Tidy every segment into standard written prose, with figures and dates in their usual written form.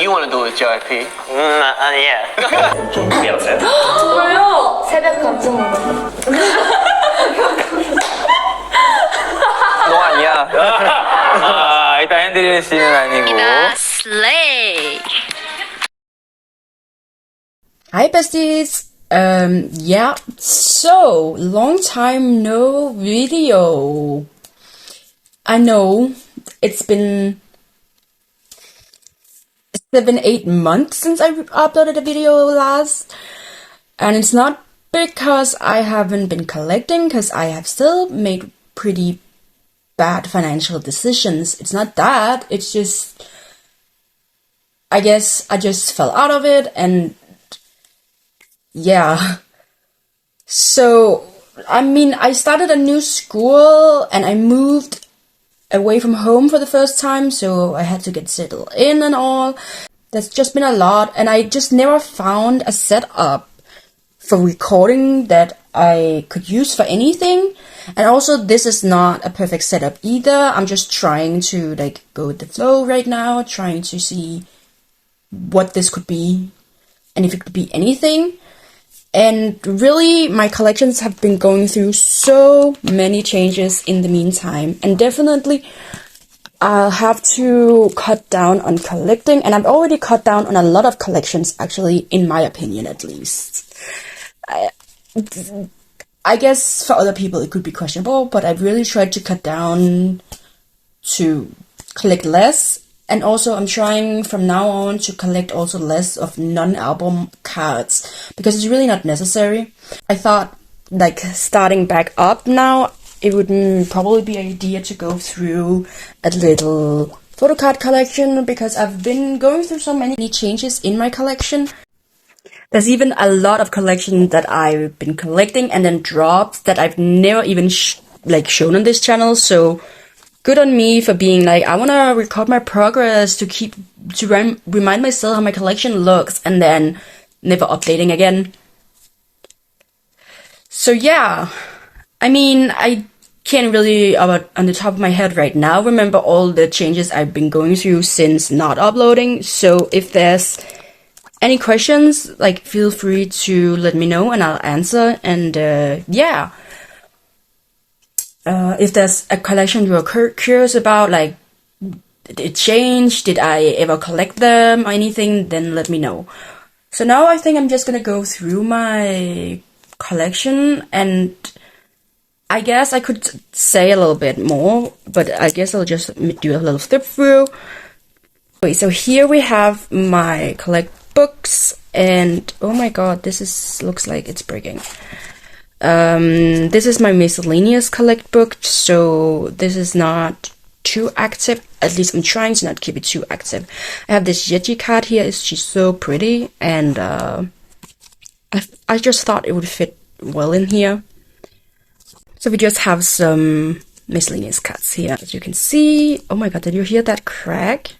You want to do it, JYP? Yeah. 준비하세요. 왜요? 새벽 감성으로. 너 아니야. 일단 핸들릴 씨는 아니고. Slay. Hi besties! Yeah, so, long time no video. I know, it's been 7-8 months since I uploaded a video last. And it's not because I haven't been collecting, because I have still made pretty bad financial decisions. It's not that, it's just, I guess I just fell out of it, and yeah. So, I mean, I started a new school and I moved away from home for the first time, so I had to get settled in and all. There's just been a lot, and I just never found a setup for recording that I could use for anything. And also, this is not a perfect setup either. I'm just trying to like go with the flow right now, trying to see what this could be and if it could be anything. And really, my collections have been going through so many changes in the meantime. And definitely, I'll have to cut down on collecting. And I've already cut down on a lot of collections, actually, in my opinion, at least. I guess for other people, it could be questionable, but I've really tried to cut down to collect less. And also, I'm trying from now on to collect also less of non-album cards, because it's really not necessary. I thought, like, starting back up now, it would probably be an idea to go through a little photocard collection, because I've been going through so many changes in my collection. There's even a lot of collections that I've been collecting and then dropped that I've never even shown on this channel, so good on me for being like, I want to record my progress to remind myself how my collection looks, and then never updating again. So yeah, I mean, I can't really, on the top of my head right now, remember all the changes I've been going through since not uploading. So if there's any questions, like, feel free to let me know and I'll answer. And yeah. If there's a collection you're curious about, like, did it change? Did I ever collect them or anything? Then let me know. So now I think I'm just gonna go through my collection, and I guess I could say a little bit more, but I guess I'll just do a little flip through. Okay, so here we have my collect books, and oh my god, looks like it's breaking. This is my miscellaneous collect book, so this is not too active. At least I'm trying to not keep it too active. I have this Yeti card here. She's so pretty, and I just thought it would fit well in here. So we just have some miscellaneous cards here, as you can see. Oh my god, did you hear that crack?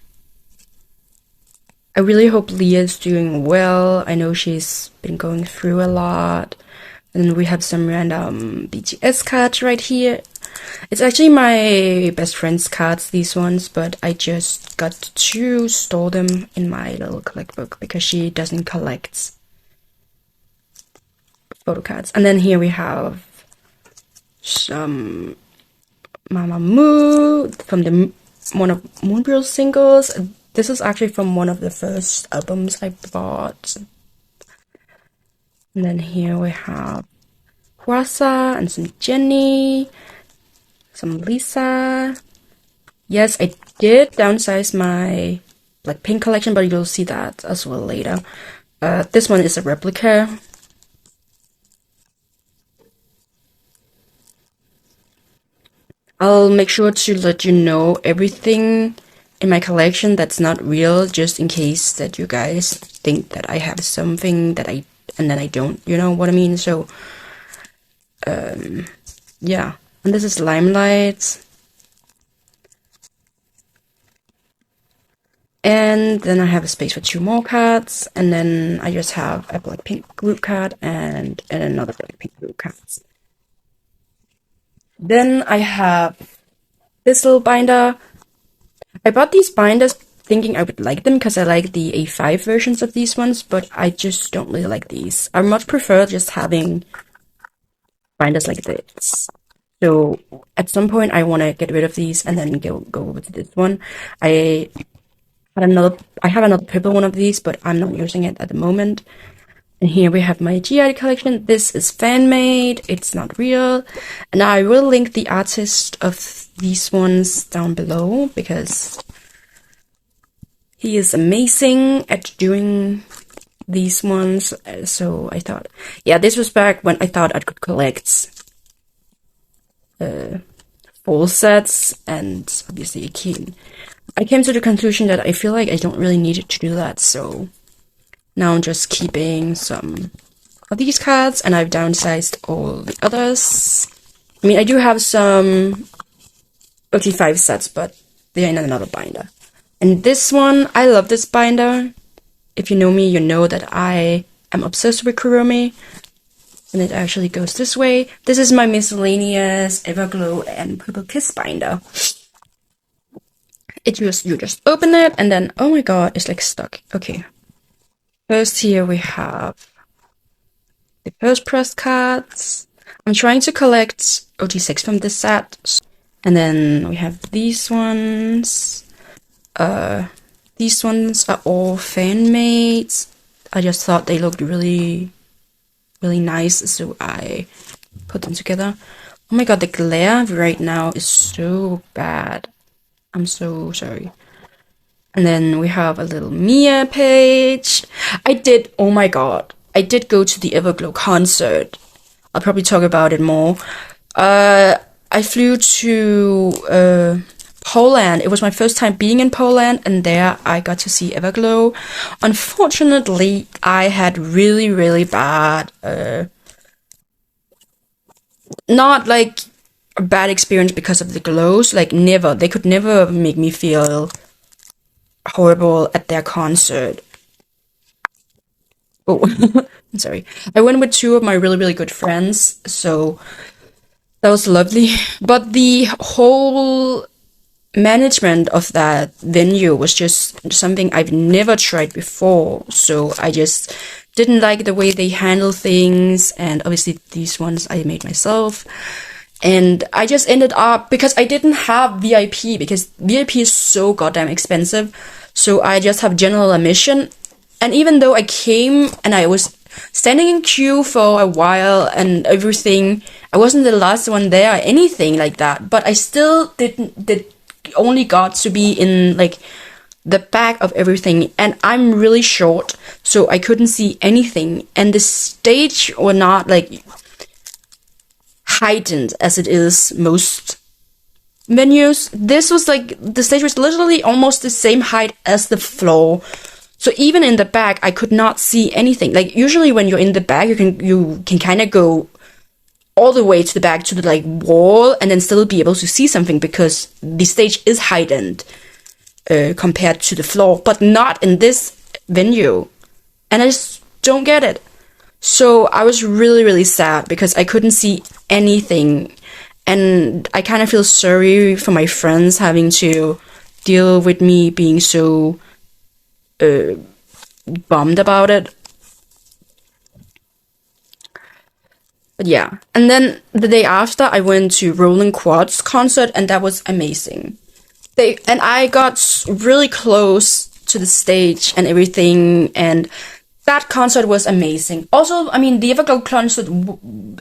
I really hope Leah's doing well. I know she's been going through a lot. And we have some random BTS cards right here. It's actually my best friend's cards, these ones, but I just got to store them in my little collect book because she doesn't collect photo cards. And then here we have some Mamamoo from one of Moonbirl's singles. This is actually from one of the first albums I bought. And then here we have Hwasa and some Jennie, some Lisa. Yes, I did downsize my Blackpink collection, but you'll see that as well later. This one is a replica. I'll make sure to let you know everything in my collection that's not real, just in case that you guys think that I have something that and then I don't, you know what I mean? So, yeah. And this is Limelight. And then I have a space for 2 more cards, and then I just have a Blackpink group card and another Blackpink group cards. Then I have this little binder. I bought these binders thinking I would like them because I like the A5 versions of these ones, but I just don't really like these. I much prefer just having binders like this. So at some point I want to get rid of these and then go over to this one. I have another purple one of these, but I'm not using it at the moment. And here we have my GI collection. This is fan-made, it's not real. And I will link the artist of these ones down below because he is amazing at doing these ones. So I thought, yeah, this was back when I thought I could collect full sets, and obviously I came to the conclusion that I feel like I don't really need to do that, so now I'm just keeping some of these cards, and I've downsized all the others. I mean, I do have some OT5 sets, but they're in another binder. And this one, I love this binder. If you know me, you know that I am obsessed with Kuromi. And it actually goes this way. This is my miscellaneous Everglow and Purple Kiss binder. You just open it, and then, oh my god, it's like stuck. Okay. First here we have the first pressed cards. I'm trying to collect OT6 from this set. And then we have these ones. These ones are all fan-made. I just thought they looked really nice, so I put them together. Oh my god, the glare right now is so bad. I'm so sorry. And then we have a little Mia page. Oh my god, I did go to the Everglow concert. I'll probably talk about it more. I flew to Poland. It was my first time being in Poland, and there I got to see Everglow. Unfortunately, I had really bad, not like a bad experience because of the glows, like never. They could never make me feel horrible at their concert. Oh, I'm sorry. I went with two of my really good friends, so that was lovely. But the whole management of that venue was just something I've never tried before, so I just didn't like the way they handle things, and obviously these ones I made myself. And I just ended up, because I didn't have VIP, because VIP is so goddamn expensive, so I just have general admission. And even though I came and I was standing in queue for a while and everything, I wasn't the last one there or anything like that, but I still only got to be in like the back of everything, and I'm really short, so I couldn't see anything, and the stage were not like heightened as it is most venues. This was like, the stage was literally almost the same height as the floor, so even in the back I could not see anything. Like usually when you're in the back you can kind of go all the way to the back to the like wall and then still be able to see something because the stage is heightened compared to the floor, but not in this venue, and I just don't get it. So I was really sad because I couldn't see anything, and I kind of feel sorry for my friends having to deal with me being so bummed about it. But yeah, and then the day after I went to Rolling Quad's concert, and that was amazing. I got really close to the stage and everything, and that concert was amazing. Also, I mean, the Everglow concert,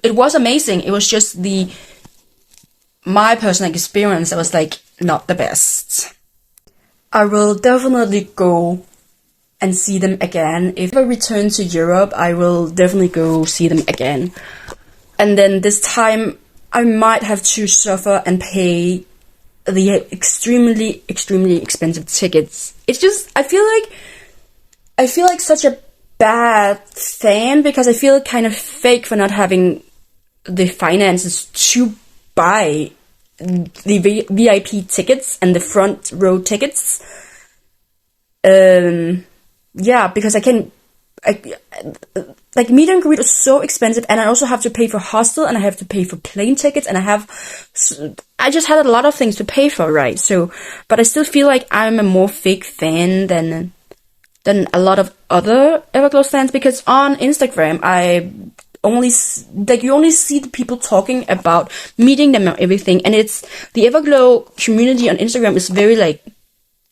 it was amazing. It was just my personal experience that was like not the best. I will definitely go and see them again. If I return to Europe, I will definitely go see them again. And then this time, I might have to suffer and pay the extremely expensive tickets. It's just, I feel like such a bad fan because I feel kind of fake for not having the finances to buy the VIP tickets and the front row tickets. Yeah, because like meet and greet is so expensive, and I also have to pay for hostel, and I have to pay for plane tickets, and I just had a lot of things to pay for, right? So, but I still feel like I'm a more fake fan than a lot of other Everglow stands, because on Instagram you only see the people talking about meeting them and everything, and it's the Everglow community on Instagram is very like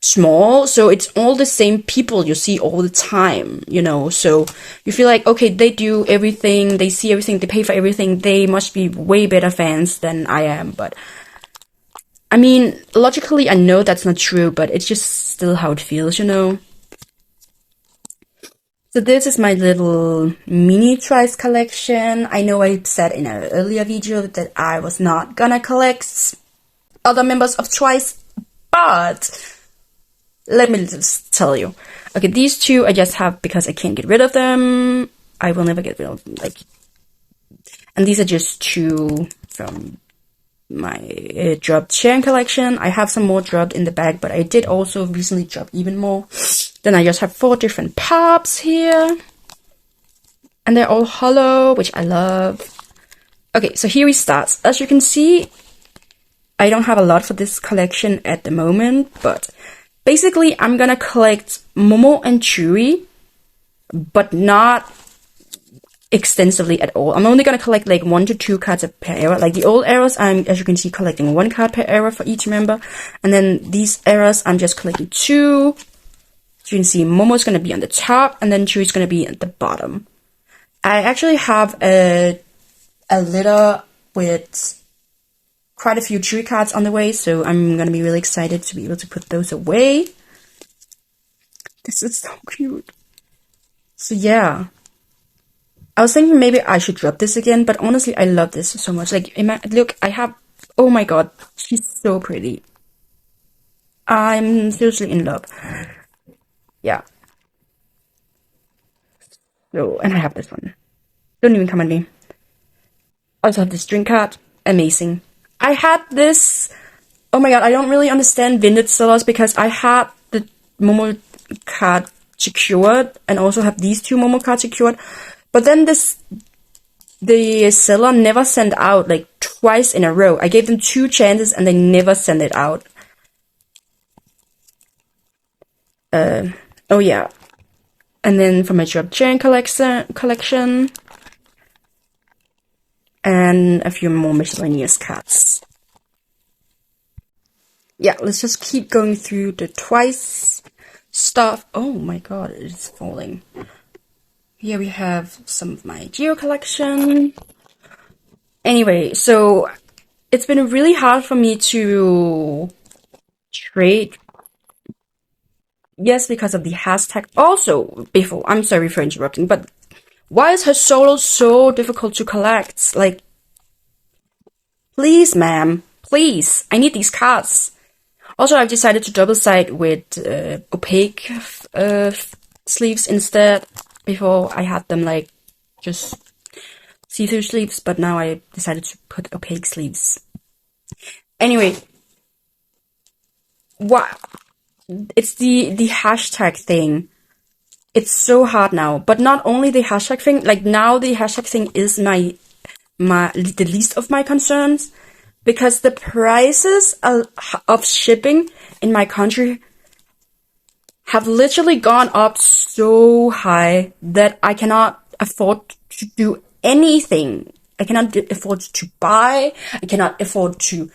small, so it's all the same people you see all the time, you know, so you feel like, okay, they do everything, they see everything, they pay for everything, they must be way better fans than I am. But I mean, logically I know that's not true, but it's just still how it feels, you know. So this is my little mini Twice collection. I know I said in an earlier video that I was not gonna collect other members of Twice, but let me just tell you. Okay, these two I just have because I can't get rid of them. I will never get rid of them. Like, and these are just two from my dropped sharing collection. I have some more dropped in the bag, but I did also recently drop even more. Then I just have 4 different pops here, and they're all hollow, which I love. Okay, so here we start. As you can see, I don't have a lot for this collection at the moment, but basically I'm gonna collect Momo and Chewy, but not extensively at all. I'm only gonna collect like 1 to 2 cards per era. Like the old eras, I'm, as you can see, collecting 1 card per era for each member, and then these eras I'm just collecting 2. You can see Momo's going to be on the top, and then Chewy's going to be at the bottom. I actually have a litter with quite a few Chewy cards on the way, so I'm going to be really excited to be able to put those away. This is so cute. So yeah. I was thinking maybe I should drop this again, but honestly, I love this so much. Like, look, I have... Oh my god, she's so pretty. I'm seriously in love. Yeah. So, and I have this one. Don't even come at me. I also have this drink card. Amazing. I had this... Oh my god, I don't really understand vintage sellers, because I had the Momo card secured, and also have these 2 Momo cards secured. But then the seller never sent out, like, twice in a row. I gave them 2 chances, and they never sent it out. Oh yeah. And then for my drop chain collection, and a few more miscellaneous cards. Yeah, let's just keep going through the Twice stuff. Oh my god, it's falling. Here we have some of my Geo collection. Anyway, so it's been really hard for me to trade. Yes, because of the hashtag. Also, before, I'm sorry for interrupting, but why is her solo so difficult to collect? Like, please, ma'am, please, I need these cards. Also, I've decided to double side with opaque sleeves instead. Before, I had them like just see-through sleeves, but now I decided to put opaque sleeves. Anyway, what? It's the hashtag thing. It's so hard now. But not only the hashtag thing, like now the hashtag thing is the least of my concerns, because the prices of shipping in my country have literally gone up so high that I cannot afford to do anything. I cannot afford to buy. I cannot afford to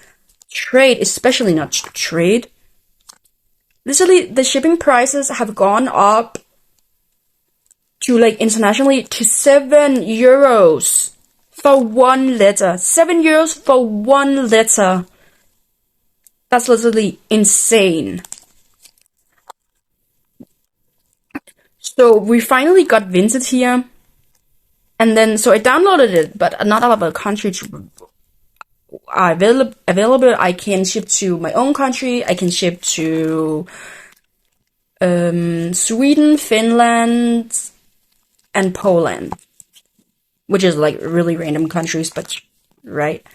trade, especially not to trade. Literally, the shipping prices have gone up to, like, internationally to €7 for 1 letter. €7 for 1 letter. That's literally insane. So we finally got Vinted here. And then, so I downloaded it, but not all of the countries are available. I can ship to my own country. I can ship to Sweden, Finland, and Poland, which is like really random countries, but right.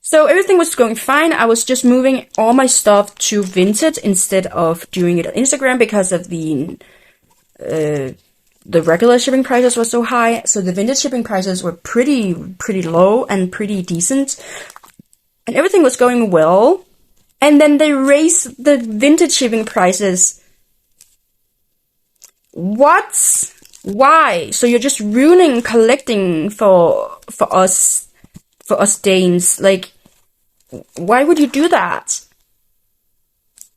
So everything was going fine. I was just moving all my stuff to Vinted instead of doing it on Instagram because of the the regular shipping prices were so high, so the vintage shipping prices were pretty low and pretty decent. And everything was going well. And then they raised the vintage shipping prices. What? Why? So you're just ruining collecting for us Danes. Like, why would you do that?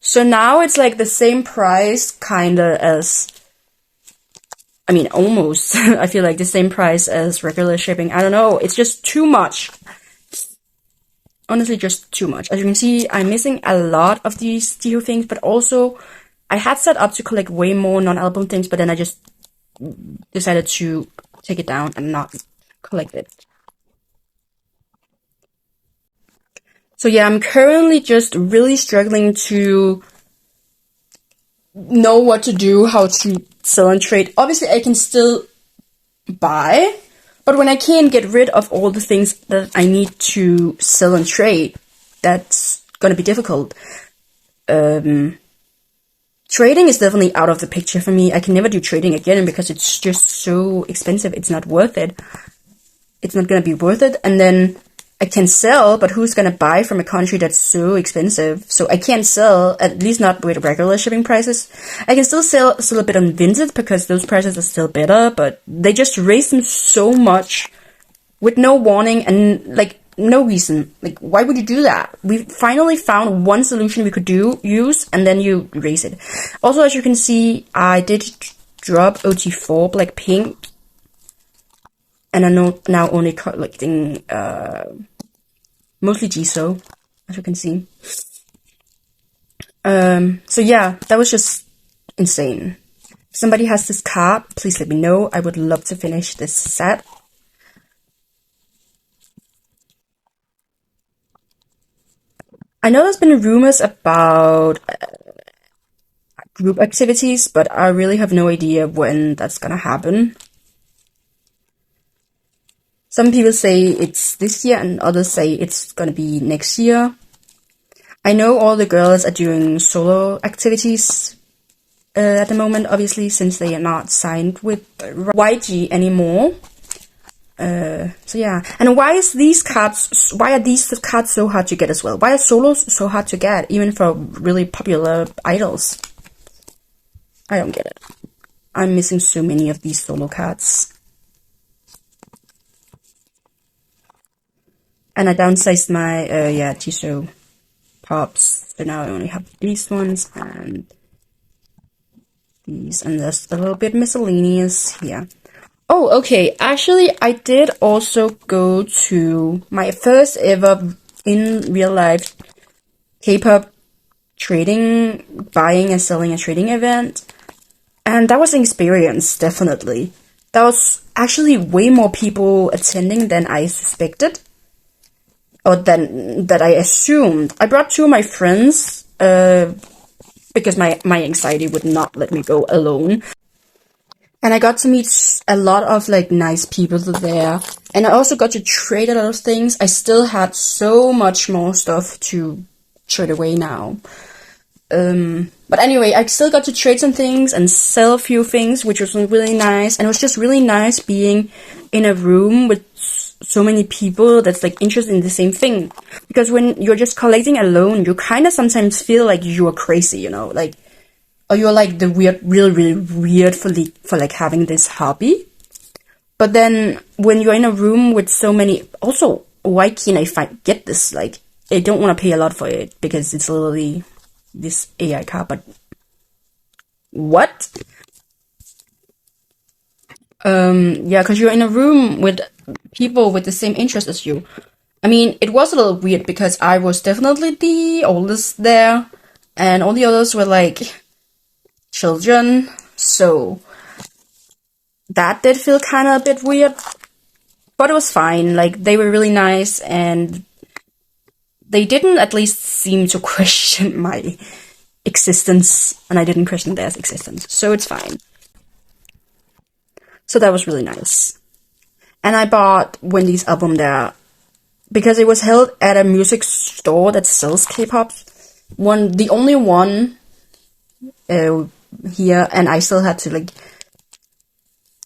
So now it's like the same price kinda as, I mean, almost. I feel like the same price as regular shipping. I don't know. It's just too much. Honestly, just too much. As you can see, I'm missing a lot of these Tiho things, but also I had set up to collect way more non-album things, but then I just decided to take it down and not collect it. So yeah, I'm currently just really struggling to know what to do, how to sell and trade. Obviously, I can still buy, but when I can't get rid of all the things that I need to sell and trade, that's gonna be difficult. Trading is definitely out of the picture for me. I can never do trading again because it's just so expensive. It's not worth it. It's not gonna be worth it. And then I can sell, but who's gonna buy from a country that's so expensive? So I can't sell, at least not with regular shipping prices. I can still sell a bit on vintage because those prices are still better, but they just raised them so much with no warning and like no reason. Like, why would you do that? We finally found one solution we could use, and then you raise it. Also, as you can see, I did drop OT4 Blackpink, and I'm now only collecting mostly Jisoo, as you can see. So yeah, that was just insane. If somebody has this card, please let me know. I would love to finish this set. I know there's been rumors about group activities, but I really have no idea when that's gonna happen. Some people say it's this year and others say it's gonna be next year. I know all the girls are doing solo activities at the moment, obviously, since they are not signed with YG anymore. So yeah. And why are these cards so hard to get as well? Why are solos so hard to get, even for really popular idols? I don't get it. I'm missing so many of these solo cards. And I downsized my, Jisoo pops. So now I only have these ones and these, and there's a little bit miscellaneous here. Oh, okay. Actually, I did also go to my first ever in real life K-pop trading, buying and selling and trading event. And that was an experience, definitely. There was actually way more people attending than I suspected. Or than that I assumed. I brought two of my friends, because my anxiety would not let me go alone. And I got to meet a lot of like nice people there. And I also got to trade a lot of things. I still had so much more stuff to trade away now. But anyway, I still got to trade some things and sell a few things, which was really nice. And it was just really nice being in a room with so many people that's like interested in the same thing. Because when you're just collecting alone, you kind of sometimes feel like you're crazy, you know, like, or you're like the really weird for like having this hobby. But then when you're in a room with so many, also, why can't I get this? Like, I don't want to pay a lot for it because it's literally this AI card, but what? Yeah, because you're in a room with people with the same interest as you. I mean, it was a little weird because I was definitely the oldest there, and all the others were like children, so that did feel kind of a bit weird, but it was fine. Like, they were really nice, and they didn't at least seem to question my existence, and I didn't question their existence, so it's fine. So that was really nice. And I bought Wendy's album there because it was held at a music store that sells K-pop. The only one here, and I still had to like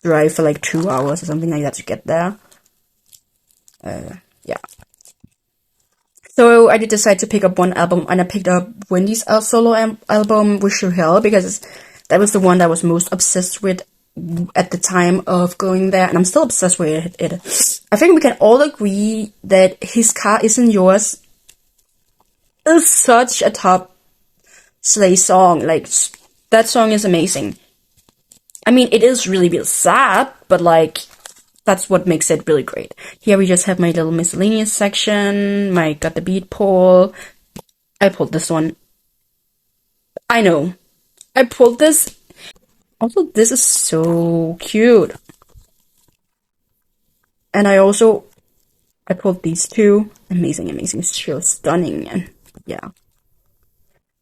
drive for like 2 hours or something like that to get there. Yeah. So I did decide to pick up one album, and I picked up Wendy's solo album, Wish You Hell, because that was the one that I was most obsessed with at the time of going there, and I'm still obsessed with it. I think we can all agree that His Car Isn't Yours is such a top Slay song. Like, that song is amazing. I mean, it is really, really sad, but like, that's what makes it really great. Here we just have my little miscellaneous section, my Got the Beat poll. I pulled this one. I know. I pulled this. Also, this is so cute. And I pulled these two. Amazing, amazing. It's so stunning. And yeah.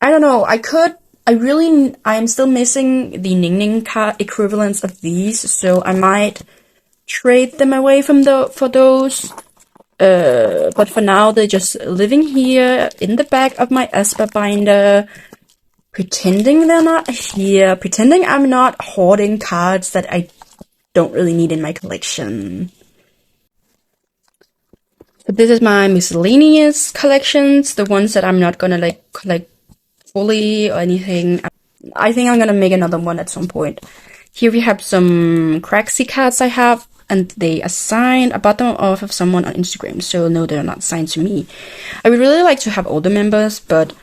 I don't know. I'm still missing the Ning Ning card equivalents of these, so I might trade them away for those. But for now, they're just living here in the back of my aespa binder, pretending they're not here, pretending I'm not hoarding cards that I don't really need in my collection. So this is my miscellaneous collections, the ones that I'm not gonna like collect fully or anything. I think I'm gonna make another one at some point. Here we have some Craxy cards I have, and they are signed. I bought them off of someone on Instagram, so no, they're not signed to me. I would really like to have all the members, but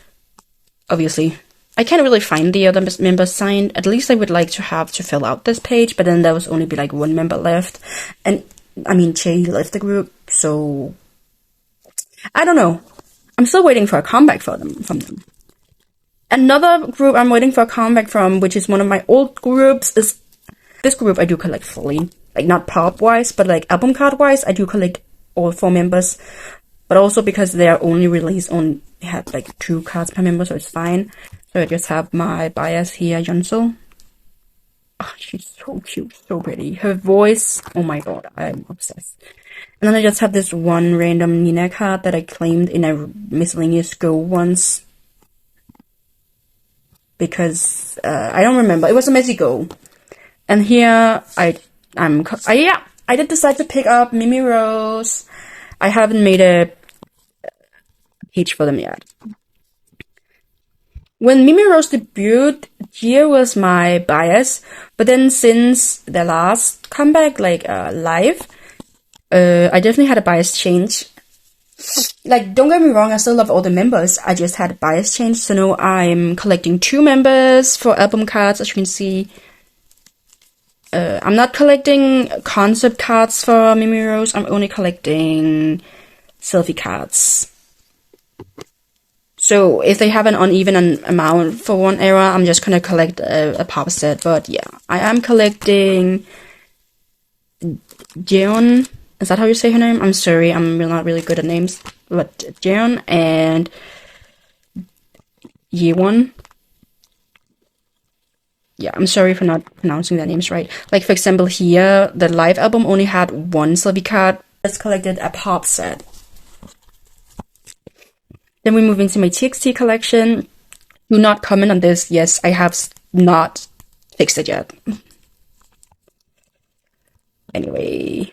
obviously I can't really find the other members signed. At least I would like to have to fill out this page, but then there was only be like one member left, and I mean, Che left the group, so I don't know. I'm still waiting for a comeback from them. Another group I'm waiting for a comeback from, which is one of my old groups, is this group I do collect fully. Like, not pop-wise, but like album card-wise, I do collect all 4 members. But also because they are only released on, have like 2 cards per member, so it's fine. So I just have my bias here, Junsel. Oh, she's so cute, so pretty. Her voice, oh my god, I'm obsessed. And then I just have this one random Nina card that I claimed in a miscellaneous Go once. Because, I don't remember. It was a messy Go. And here, I did decide to pick up Mimi Rose. I haven't made a page for them yet. When Mimi Rose debuted, Gia was my bias. But then since the last comeback, like, live, I definitely had a bias change. Like, don't get me wrong, I still love all the members. I just had a bias change. So now I'm collecting 2 members for album cards, as you can see. I'm not collecting concept cards for Mimi Rose. I'm only collecting selfie cards. So if they have an uneven amount for one era, I'm just gonna collect a pop set. But yeah, I am collecting Jeon. Is that how you say her name? I'm sorry, I'm not really good at names. But Jeon and Yewon. Yeah, I'm sorry for not pronouncing their names right. Like, for example, here, the live album only had 1 selfie card. Just collected a pop set. Then we move into my TXT collection. Do not comment on this. Yes, I have not fixed it yet. Anyway.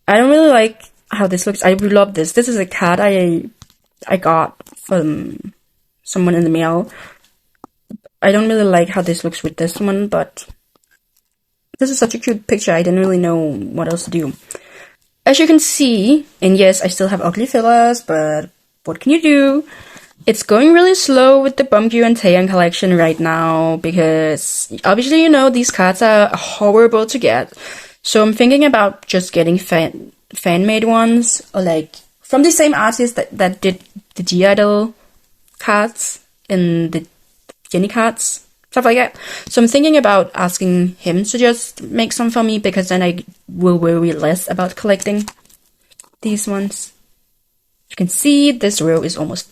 I don't really like how this looks. I love this. This is a card I got from someone in the mail. I don't really like how this looks with this one, but this is such a cute picture. I didn't really know what else to do. As you can see, and yes, I still have ugly fillers, but what can you do? It's going really slow with the Bumgyu and Taeyang collection right now, because obviously, you know, these cards are horrible to get. So I'm thinking about just getting fan-made ones, or like from the same artist that did the G-Idol cards and the Jenny cards, stuff like that. So I'm thinking about asking him to just make some for me, because then I will worry less about collecting these ones. You can see this row is almost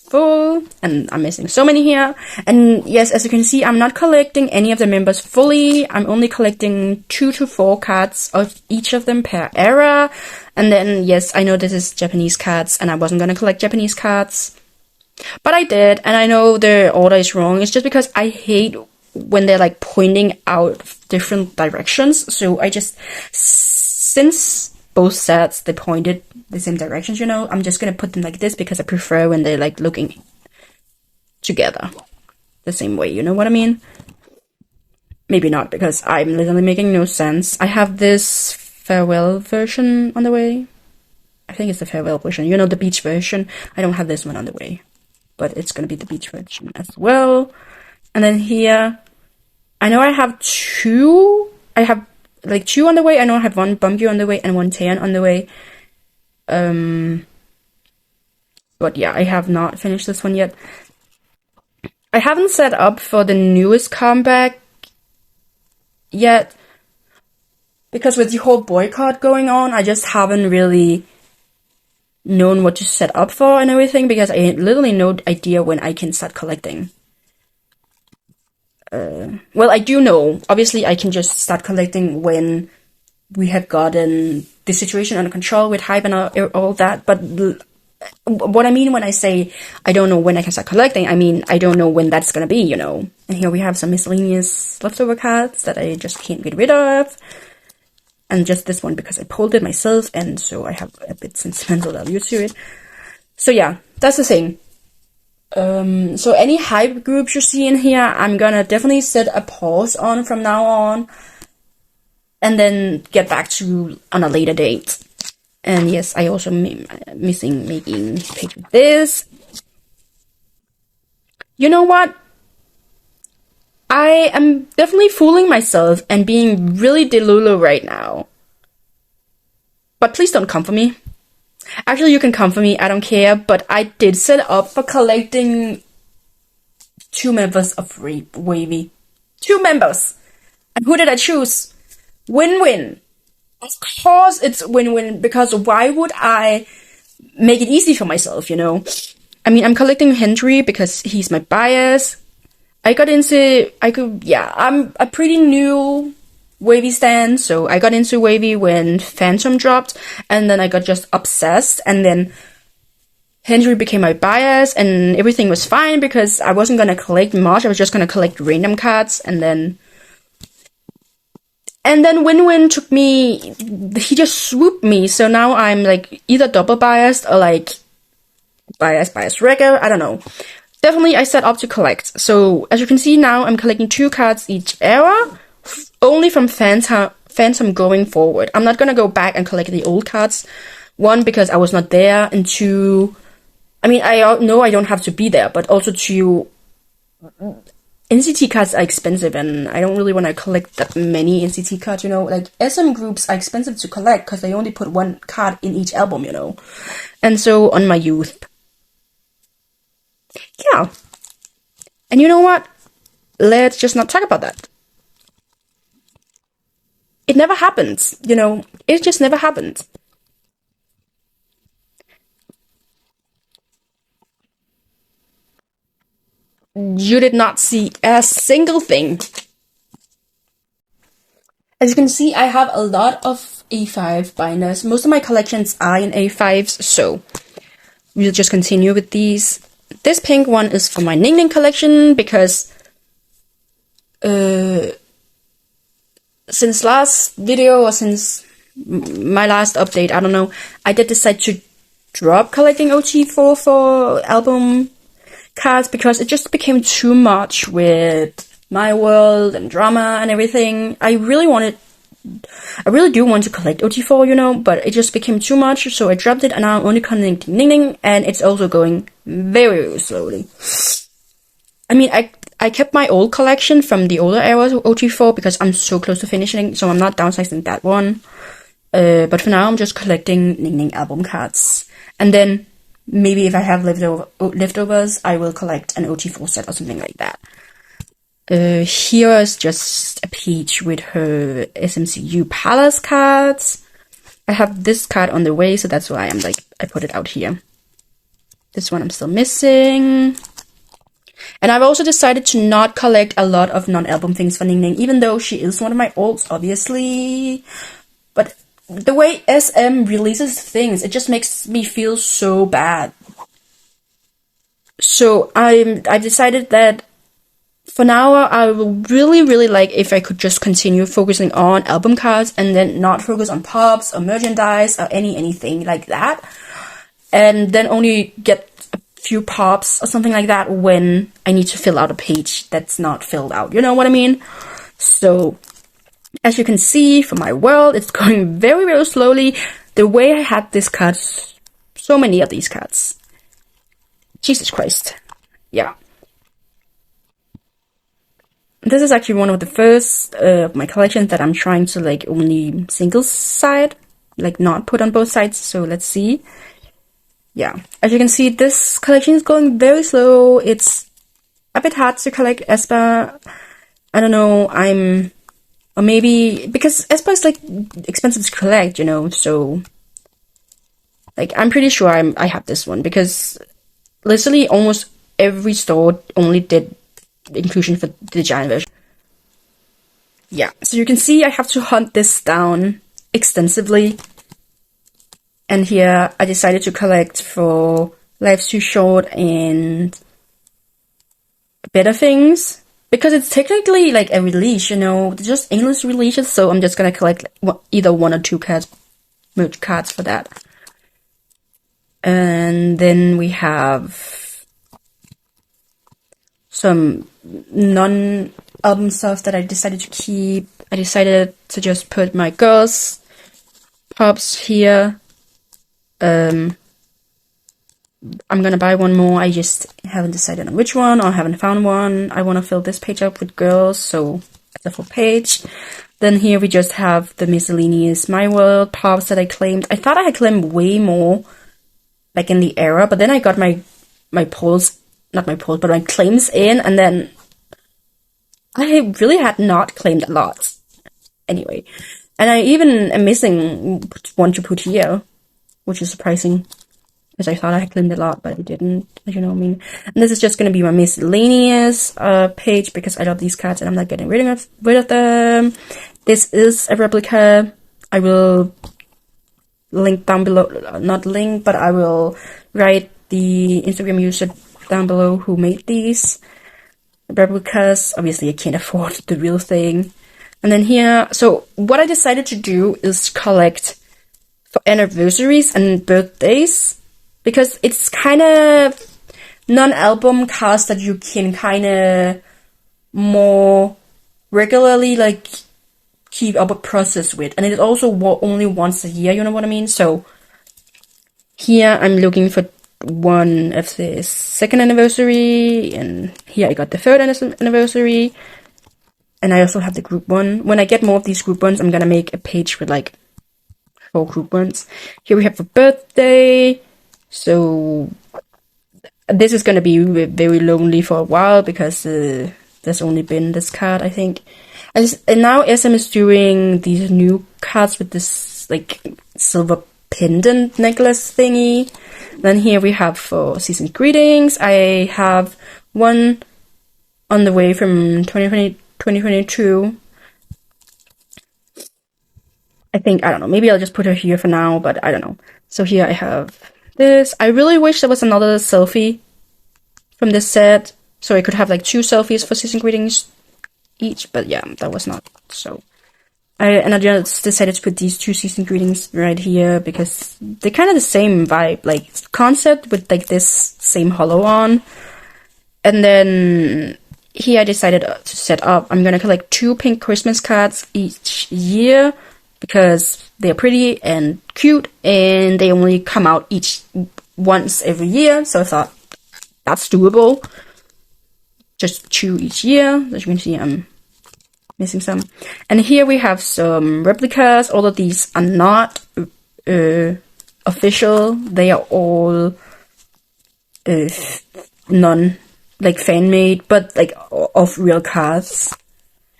full, and I'm missing so many here. And yes, as you can see, I'm not collecting any of the members fully. I'm only collecting 2 to 4 cards of each of them per era. And then, yes, I know this is Japanese cards, and I wasn't gonna collect Japanese cards, but I did. And I know the order is wrong. It's just because I hate when they're like pointing out different directions. So I just, since both sets they pointed the same directions, you know, I'm just gonna put them like this because I prefer when they're like looking together the same way, you know what I mean? Maybe not, because I'm literally making no sense. I have this farewell version on the way. I think it's the farewell version, you know, the beach version. I don't have this one on the way, but it's gonna be the beach version as well. And then here, I know I have two. I have like two on the way. I know I have one bumpy on the way and one tan on the way. But yeah, I have not finished this one yet. I haven't set up for the newest comeback yet, because with the whole boycott going on, I just haven't really known what to set up for and everything, because I literally no idea when I can start collecting. Well, I do know. Obviously, I can just start collecting when we have gotten the situation under control with hype and all that. But what I mean when I say I don't know when I can start collecting, I mean I don't know when that's gonna be, you know. And here we have some miscellaneous leftover cards that I just can't get rid of. And just this one because I pulled it myself, and so I have a bit sentimental value to it. So yeah, that's the thing. So any hype groups you see in here, I'm gonna definitely set a pause on from now on, and then get back to on a later date. And yes, I also missing making page with this. You know what? I am definitely fooling myself and being really delulu right now. But please don't come for me. Actually, you can come for me, I don't care, but I did set up for collecting 2 members of Wavy. 2 members! And who did I choose? Win-win. Of course it's win-win, because why would I make it easy for myself, you know? I mean, I'm collecting Henry because he's my bias. I'm a pretty new Wavy stan, so I got into Wavy when Phantom dropped, and then I got just obsessed, and then Henry became my bias, and everything was fine because I wasn't gonna collect much, I was just gonna collect random cards, and then Win-Win took me, he just swooped me, so now I'm like either double biased or like biased regular, I don't know. Definitely I set up to collect. So as you can see now, I'm collecting 2 cards each era, only from Phantom going forward. I'm not gonna go back and collect the old cards. 1, because I was not there, and 2, I mean, I know I don't have to be there, but also 2, NCT cards are expensive, and I don't really want to collect that many NCT cards, you know. Like, SM groups are expensive to collect because they only put 1 card in each album, you know. And so, on my youth. Yeah. And you know what? Let's just not talk about that. It never happens, you know. It just never happens. You did not see a single thing. As you can see, I have a lot of A5 binders. Most of my collections are in A5s, so we'll just continue with these. This pink one is for my Nailyn collection because since last video or since my last update, I don't know, I did decide to drop collecting OT4 for album cards because it just became too much with my world and drama and everything. I really do want to collect OT4, you know, but it just became too much, so I dropped it, and now I'm only collecting Nailyn, and it's also going very, very slowly. I mean, I kept my old collection from the older eras of OT4 because I'm so close to finishing, so I'm not downsizing that one. But for now, I'm just collecting Nailyn album cards. And then, maybe if I have leftovers, I will collect an OT4 set or something like that. Here is just a page with her SMCU Palace cards. I have this card on the way, so that's why I put it out here. This one I'm still missing. And I've also decided to not collect a lot of non-album things for Nailyn, even though she is one of my olds, obviously. But the way SM releases things, it just makes me feel so bad. So I've decided that for now, I would really like if I could just continue focusing on album cards and then not focus on pops or merchandise or anything like that. And then only get a few pops or something like that when I need to fill out a page that's not filled out. You know what I mean? So, as you can see from my world, it's going very slowly. The way I had these cards, so many of these cards. Jesus Christ. Yeah. This is actually one of the first of my collections that I'm trying to like only single side, like not put on both sides. So let's see. Yeah, as you can see, this collection is going very slow. It's a bit hard to collect aespa. I don't know, or maybe because aespa is like expensive to collect, you know. So like I'm pretty sure I have this one because literally almost every store only did inclusion for the giant version. Yeah, so you can see I have to hunt this down extensively. And here I decided to collect for Life's Too Short and Better Things. Because it's technically like a release, you know, just English releases. So I'm just gonna collect either 1 or 2 merch cards for that. And then we have some non-album stuff that I decided to keep. I decided to just put my girls' pops here. I'm gonna buy one more. I just haven't decided on which one, or haven't found one. I want to fill this page up with girls, so it's a full page. Then here we just have the miscellaneous My World pops that I claimed. I thought I had claimed way more, like in the era, but then I got my polls, not my polls, but my claims in, and then I really had not claimed a lot. Anyway, and I even am missing one to put here, which is surprising, because I thought I had claimed a lot, but I didn't, as you know what I mean. And this is just going to be my miscellaneous page, because I love these cards and I'm not getting rid of them. This is a replica. I will link down below, not link, but I will write the Instagram user down below who made these replicas. Obviously I can't afford the real thing. And then here, so what I decided to do is collect for anniversaries and birthdays, because it's kind of non-album cards that you can kind of more regularly like keep up a process with, and it's also only once a year, you know what I mean? So here I'm looking for one of the 2nd anniversary, and here I got the 3rd anniversary, and I also have the group one. When I get more of these group ones, I'm gonna make a page with like 4 group ones. Here we have for birthday. So this is gonna be very lonely for a while, because there's only been this card, I think. And now SM is doing these new cards with this like silver pendant necklace thingy. Then here we have for season greetings. I have one on the way from 2022. I think, I don't know, maybe I'll just put her here for now, but I don't know. So here I have this. I really wish there was another selfie from this set, so I could have like 2 selfies for season greetings each, but yeah, that was not. So I just decided to put these 2 season greetings right here, because they're kind of the same vibe, like concept with like this same hollow on. And then here I decided to set up, I'm gonna collect 2 pink Christmas cards each year, because they're pretty and cute, and they only come out once every year, so I thought that's doable. Just 2 each year. As you can see, I'm missing some. And here we have some replicas. All of these are not official. They are all like fan-made, but like of real cards.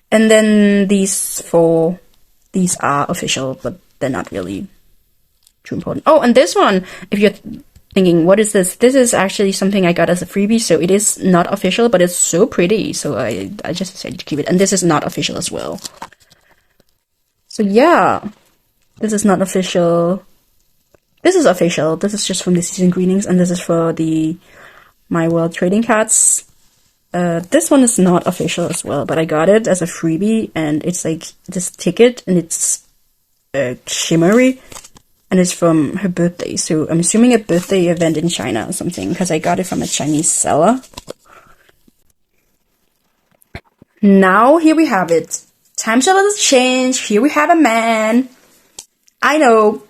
And then these are official, but they're not really too important. Oh, and this one, if you're thinking, what is this? This is actually something I got as a freebie, so it is not official, but it's so pretty, so I just decided to keep it. And this is not official as well. So yeah, this is not official. This is official. This is just from the season greetings, and this is for the My World trading cards. This one is not official as well, but I got it as a freebie, and it's like this ticket, and it's shimmery, and it's from her birthday, so I'm assuming a birthday event in China or something, because I got it from a Chinese seller. Now, here we have it. Times a little change. Here we have a man. I know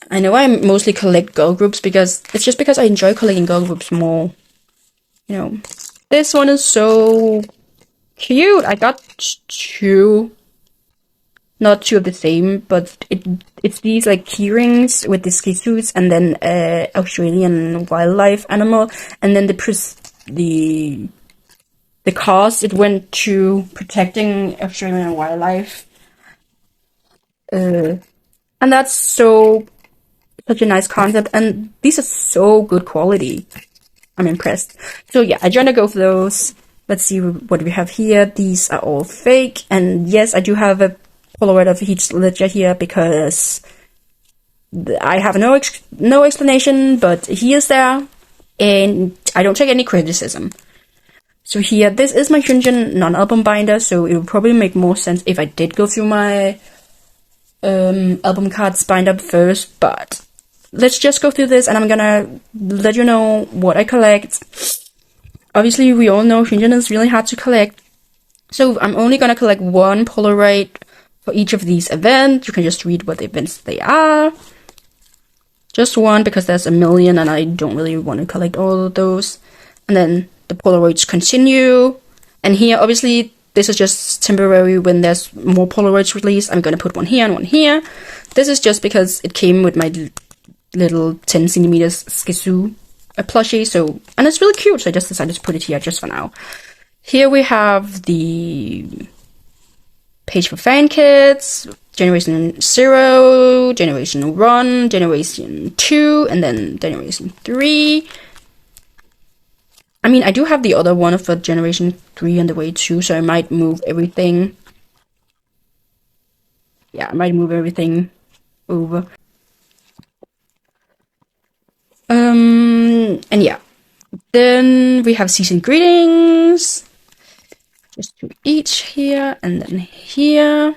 I mostly collect girl groups because it's just because I enjoy collecting girl groups more. You know, this one is so cute. I got two, not two of the same, but it's these like keyrings with the ski suits, and then Australian wildlife animal, and then the cost it went to protecting Australian wildlife, and that's such a nice concept, and these are so good quality. I'm impressed. So yeah, I try to go for those. Let's see what we have here. These are all fake, and yes, I do have a Polaroid of Heath Ledger here because I have no explanation, but he is there, and I don't take any criticism. So here, this is my Shunjin non-album binder, so it would probably make more sense if I did go through my album cards binder first, but let's just go through this, and I'm gonna let you know what I collect. Obviously, we all know Shunjin is really hard to collect, so I'm only gonna collect one Polaroid for each of these events. You can just read what events they are. Just one, because there's a million, and I don't really want to collect all of those. And then the Polaroids continue. And here, obviously, this is just temporary. When there's more Polaroids released, I'm going to put one here and one here. This is just because it came with my little 10 centimeters Skisu plushie. So, and it's really cute, so I just decided to put it here just for now. Here we have the page for fan kits, Generation 0, Generation 1, Generation 2, and then Generation 3. I mean, I do have the other one for Generation 3 on the way too, so I might move everything. Yeah, I might move everything over. And yeah. Then we have season greetings. Just do each here, and then here.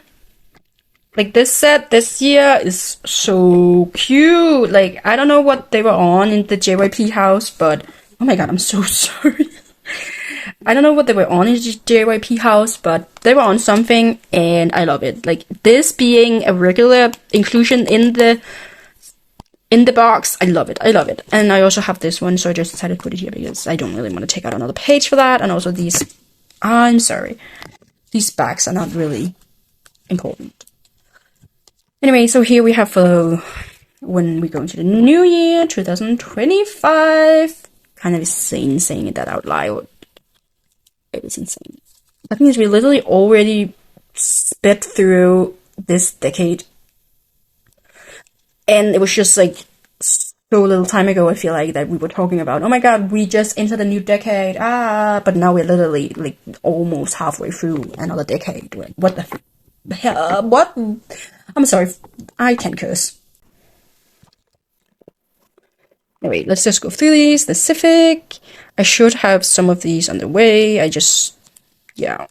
Like, this set this year is so cute. Like, I don't know what they were on in the JYP house, but oh my god, I'm so sorry. I don't know what they were on in the JYP house, but they were on something, and I love it. Like, this being a regular inclusion in the box, I love it. I love it. And I also have this one, so I just decided to put it here because I don't really want to take out another page for that. And also these, I'm sorry, these bags are not really important. Anyway, so here we have for when we go into the new year, 2025. Kind of insane saying that out loud. It is insane. That means we literally already sped through this decade. And it was just like so little time ago, I feel like, that we were talking about, oh my god, we just entered a new decade. But now we're literally like almost halfway through another decade. Like, what the hell? What? I'm sorry, I can't curse. Anyway, let's just go through these. The Civic. I should have some of these on the way. Yeah.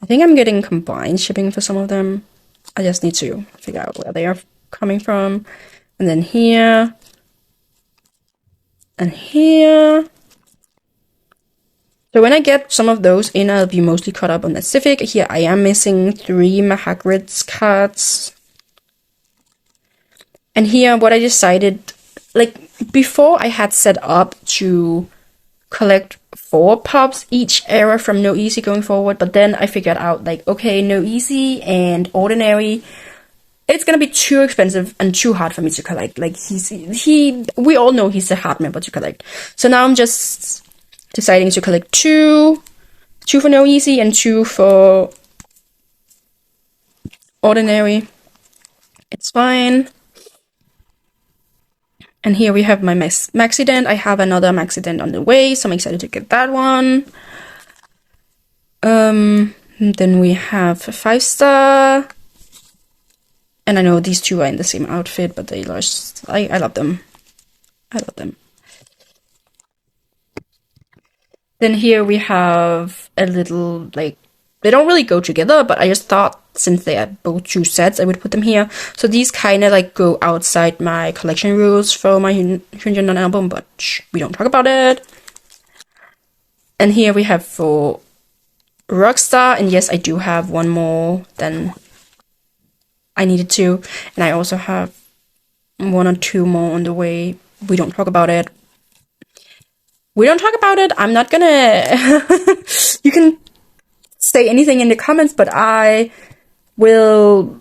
I think I'm getting combined shipping for some of them. I just need to figure out where they are coming from. And then here. And here. So when I get some of those in, I'll be mostly caught up on the Civic. Here I am missing 3 Hogwarts cards. And here, what I decided, like, before I had set up to collect 4 pops each era from No Easy going forward, but then I figured out, like, okay, No Easy and Ordinary, it's gonna be too expensive and too hard for me to collect. Like, we all know he's a hard member to collect. So now I'm just deciding to collect 2 for No Easy and 2 for Ordinary. It's fine. And here we have my Maxident. I have another Maxident on the way, so I'm excited to get that one. Then we have 5-star. And I know these two are in the same outfit, but they lost. I love them. I love them. Then here we have a little, like, they don't really go together, but I just thought since they are both 2 sets, I would put them here. So these kind of like go outside my collection rules for my Hyunjin album, but we don't talk about it. And here we have for Rockstar, and yes, I do have one more than I needed to. And I also have 1 or 2 more on the way. We don't talk about it. We don't talk about it. I'm not gonna... You can say anything in the comments, but I will...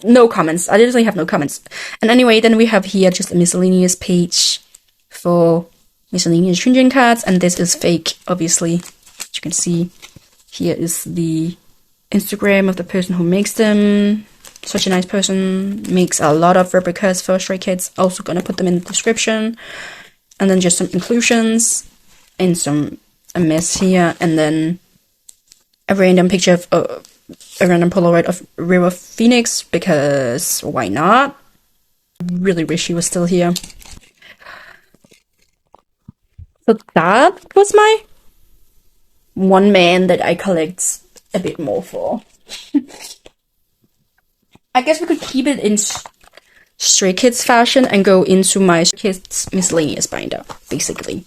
no comments. I literally have no comments. And anyway, then we have here just a miscellaneous page for miscellaneous Hyunjin cards, and this is fake, obviously. As you can see, here is the Instagram of the person who makes them. Such a nice person. Makes a lot of replicas for Stray Kids. Also gonna put them in the description. And then just some inclusions and a mess here, and then a random picture of a random Polaroid of River Phoenix, because why not? Really wish he was still here. So that was my one man that I collect a bit more for. I guess we could keep it in Stray Kids fashion and go into my Kids miscellaneous binder, basically.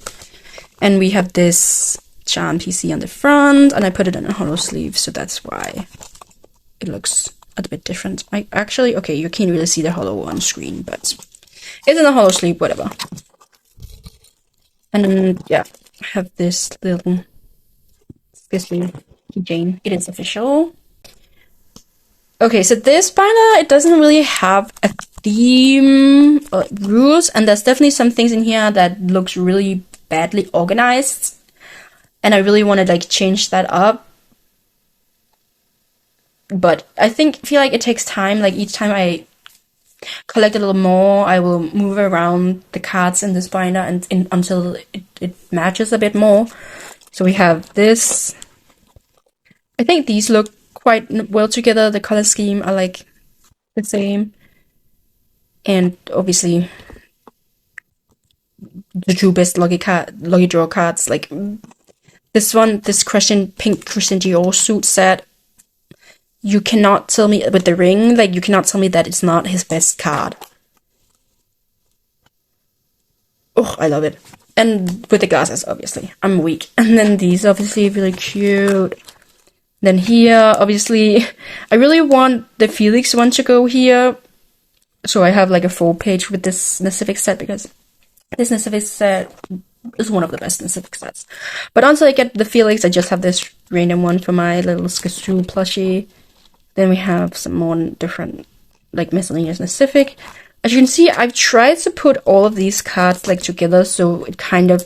And we have this charm PC on the front, and I put it in a hollow sleeve, so that's why it looks a bit different. I actually, okay, you can't really see the hollow on screen, but it's in a hollow sleeve, whatever. And then, yeah, I have this little keychain. It is official. Okay, so this binder, it doesn't really have a theme or rules, and there's definitely some things in here that looks really badly organized, and I really want to like change that up. But I feel like it takes time. Like each time I collect a little more, I will move around the cards in this binder until it matches a bit more. So we have this. I think these look quite well together. The color scheme are like the same, and obviously the 2 best lucky draw cards. Like this one, this pink Christian Dior suit set. You cannot tell me with the ring, like you cannot tell me that it's not his best card. Oh, I love it. And with the glasses, obviously. I'm weak. And then these, obviously, really cute. Then here, obviously, I really want the Felix one to go here. So I have like a full page with this Pacific set, because this Pacific set is one of the best Pacific sets. But until I get the Felix, I just have this random one for my little Skazoo plushie. Then we have some more different, like, miscellaneous Pacific. As you can see, I've tried to put all of these cards, like, together so it kind of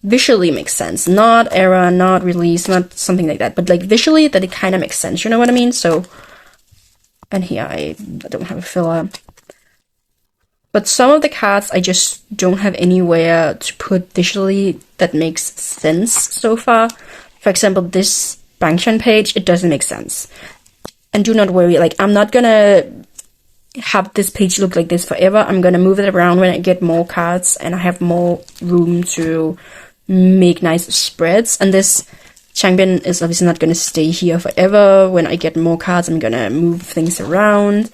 visually makes sense. Not era, not release, not something like that. But, like, visually, that it kind of makes sense. You know what I mean? So, and here I don't have a filler. But some of the cards I just don't have anywhere to put visually that makes sense so far. For example, this Bangshan page, it doesn't make sense. And do not worry, like, I'm not gonna have this page look like this forever. I'm gonna move it around when I get more cards and I have more room to make nice spreads. And this Changbin is obviously not gonna stay here forever. When I get more cards, I'm gonna move things around.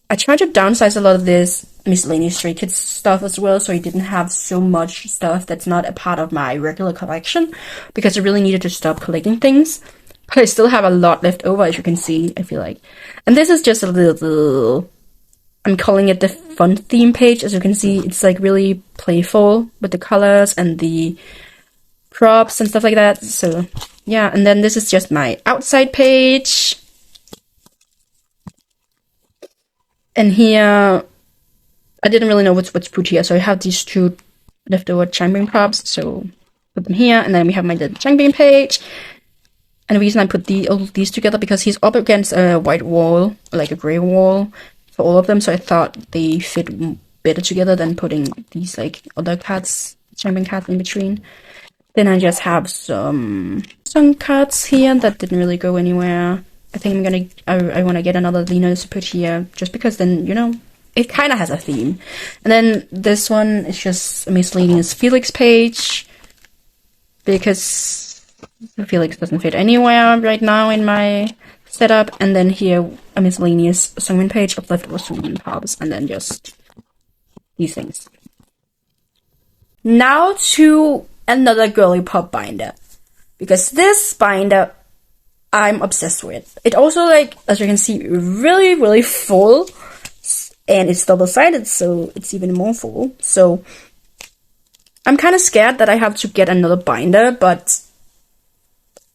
I tried to downsize a lot of this miscellaneous Stray Kids stuff as well, so I didn't have so much stuff that's not a part of my regular collection, because I really needed to stop collecting things. But I still have a lot left over, as you can see, I feel like. And this is just a little... I'm calling it the fun theme page. As you can see, it's like really playful with the colors and the props and stuff like that. So, yeah. And then this is just my outside page. And here... I didn't really know what to put here, so I have these 2 leftover Changbin props, so put them here. And then we have my little Changbin page. And the reason I put all of these together, because he's up against a white wall, like a grey wall, for all of them, so I thought they fit better together than putting these, like, other cards, Changbin cards in between. Then I just have some cards here that didn't really go anywhere. I think I want to get another Lena to put here, just because then, you know, it kind of has a theme. And then this one is just a miscellaneous Felix page, because Felix doesn't fit anywhere right now in my setup. And then here a miscellaneous Sungmin page of leftover Sungmin pops, and then just these things. Now to another girly pop binder, because this binder I'm obsessed with. It also, like, as you can see, really, really full, and it's double-sided, so it's even more full. So I'm kind of scared that I have to get another binder, but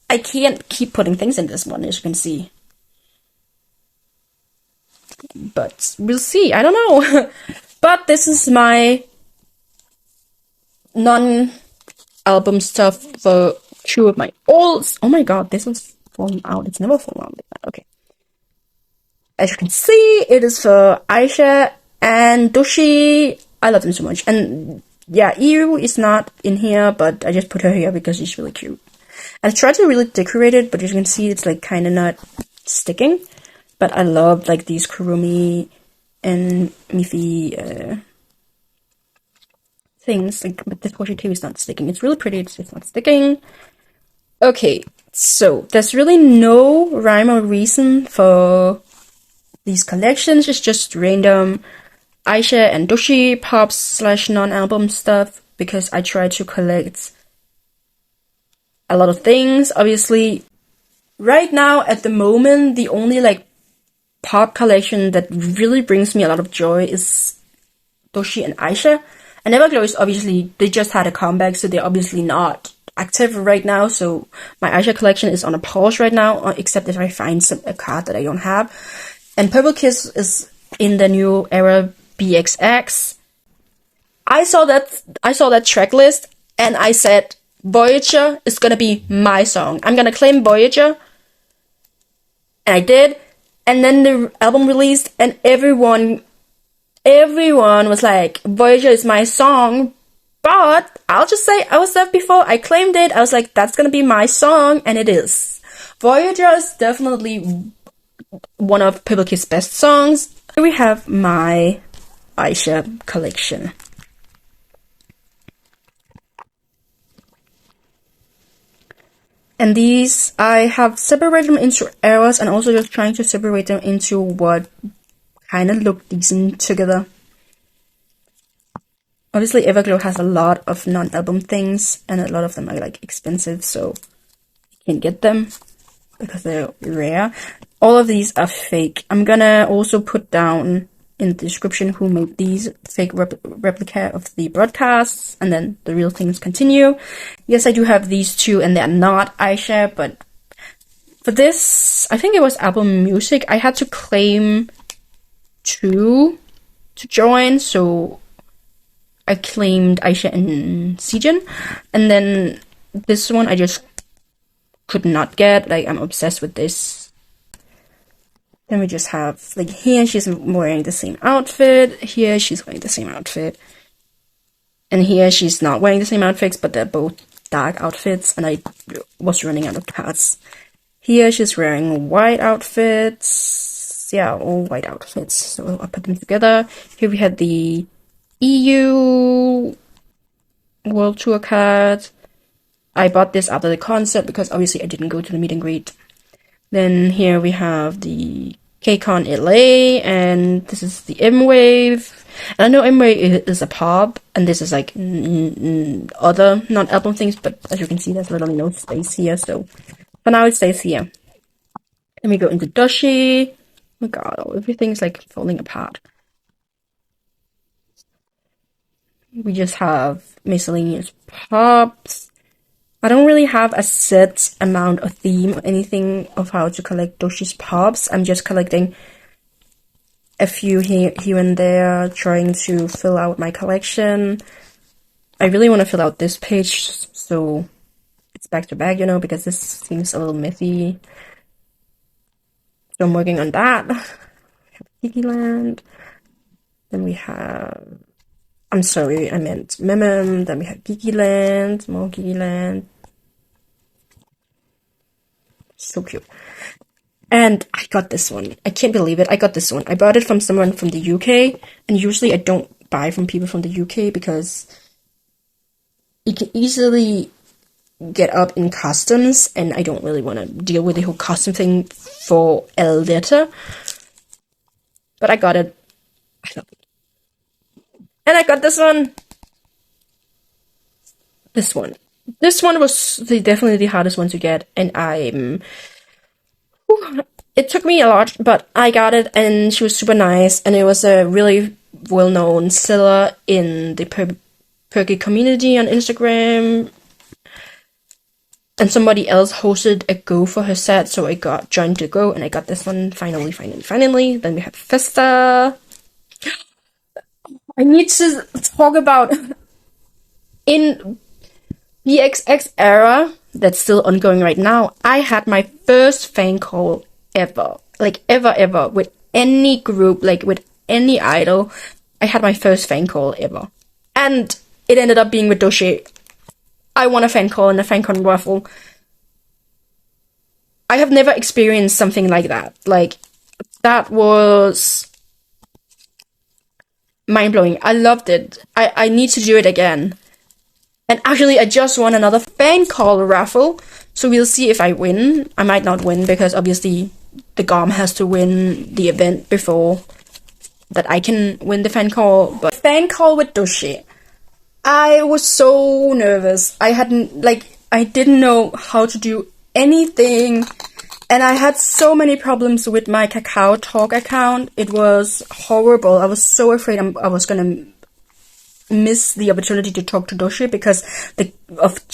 I can't keep putting things in this one, as you can see. But we'll see. I don't know. But this is my non-album stuff for 2 of my olds. Oh my god, this was fallen out. It's never fallen out like that. Okay. As you can see, it is for Aisha and Doshi. I love them so much. And yeah, EU is not in here, but I just put her here because she's really cute. I tried to really decorate it, but as you can see, it's like kind of not sticking. But I love like these Kurumi and Miffy things. Like, but this washi tape is not sticking. It's really pretty. It's just not sticking. Okay, so there's really no rhyme or reason for these collections. It's just random Aisha and Doshi pops / non-album stuff, because I try to collect a lot of things. Obviously, right now at the moment, the only like pop collection that really brings me a lot of joy is Doshi and Aisha. And Everglow is obviously, they just had a comeback, so they're obviously not active right now. So my Aisha collection is on a pause right now, except if I find a card that I don't have. And Purple Kiss is in the new era BXX. I saw that track list and I said, Voyager is gonna be my song. I'm gonna claim Voyager. And I did. And then the album released and everyone was like, Voyager is my song. But I'll just say, I was there before, I claimed it. I was like, that's gonna be my song, and it is. Voyager is definitely one of Purple Kiss' best songs. Here we have my Aisha collection. And these, I have separated them into eras and also just trying to separate them into what kind of look decent together. Obviously, Everglow has a lot of non-album things, and a lot of them are like expensive, so you can't get them because they're rare. All of these are fake. I'm gonna also put down in the description who made these fake replica of the broadcasts, and then the real things continue. Yes, I do have these two, and they're not Aisha, but for this, I think it was Apple Music, I had to claim 2 to join, so I claimed Aisha and Sejin, and then this one I just could not get. Like, I'm obsessed with this. Then we just have, like, here she's wearing the same outfit, here she's wearing the same outfit, and here she's not wearing the same outfits, but they're both dark outfits, and I was running out of cards. Here she's wearing white outfits, yeah, all white outfits, so I'll put them together. Here we had the EU World Tour card. I bought this after the concert because obviously I didn't go to the meet and greet. Then here we have the KCON LA, and this is the M-Wave. And I know M-Wave is a pop, and this is like other non-album things, but as you can see, there's literally no space here, so for now it stays here. Then we go into Doshi. Oh my god, everything's like falling apart. We just have miscellaneous pops. I don't really have a set amount of theme or anything of how to collect Doshi's pops. I'm just collecting a few here and there, trying to fill out my collection. I really want to fill out this page, so it's back to back, you know, because this seems a little messy. So I'm working on that. We have Kiki Land. Then we have... I'm sorry, I meant Memem. Then we have Kiki Land, more Kiki Land. So cute. And I got this one. I can't believe it. I got this one. I bought it from someone from the UK. And usually I don't buy from people from the UK because you can easily get up in customs. And I don't really want to deal with the whole custom thing for a letter. But I got it. I love it. And I got this one. This one. This one was definitely the hardest one to get. And it took me a lot, but I got it, and she was super nice, and it was a really well-known seller in the perky community on Instagram, and somebody else hosted a go for her set, so I got joined to go, and I got this one finally. Then we have Festa. I need to talk about in the XX era that's still ongoing right now. I had my first fan call ever, like ever with any group, like with any idol. I had my first fan call ever, and it ended up being with Doshi. I won a fan call in a fancon raffle. I have never experienced something like that. Like, that was mind-blowing. I loved it. I need to do it again. And actually, I just won another fan call raffle, so we'll see if I win. I might not win, because obviously the GOM has to win the event before that I can win the fan call. But fan call with Doshi. I was so nervous. I didn't know how to do anything. And I had so many problems with my Kakao Talk account. It was horrible. I was so afraid I was gonna miss the opportunity to talk to Doshi because of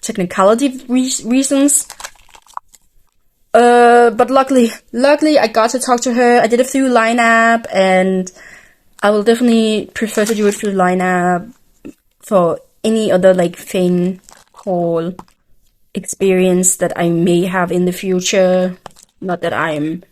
technicality reasons. But luckily I got to talk to her. I did it through Line App, and I will definitely prefer to do it through Line App for any other like fan call experience that I may have in the future. Not that I'm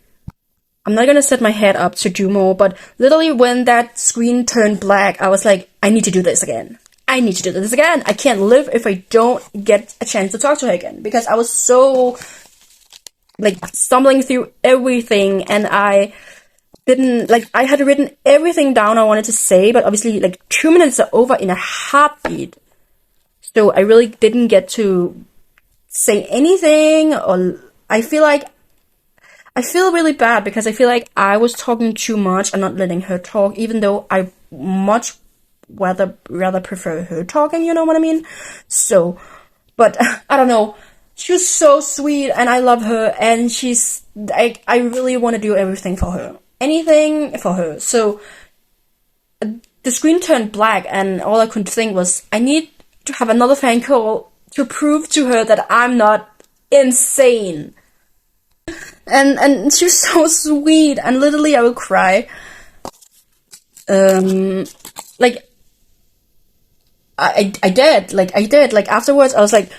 not gonna set my head up to do more, but literally when that screen turned black, I was like, I need to do this again. I need to do this again. I can't live if I don't get a chance to talk to her again, because I was so like stumbling through everything, and I had written everything down I wanted to say, but obviously like 2 minutes are over in a heartbeat. So I really didn't get to say anything, or I feel really bad because I feel like I was talking too much and not letting her talk, even though I much rather prefer her talking, you know what I mean? So, but I don't know. She was so sweet, and I love her, and I really want to do everything for her. Anything for her. So, the screen turned black, and all I could think was, I need to have another fan call to prove to her that I'm not insane. And she was so sweet, and literally I will cry. Like, I did. Like, afterwards, I was like,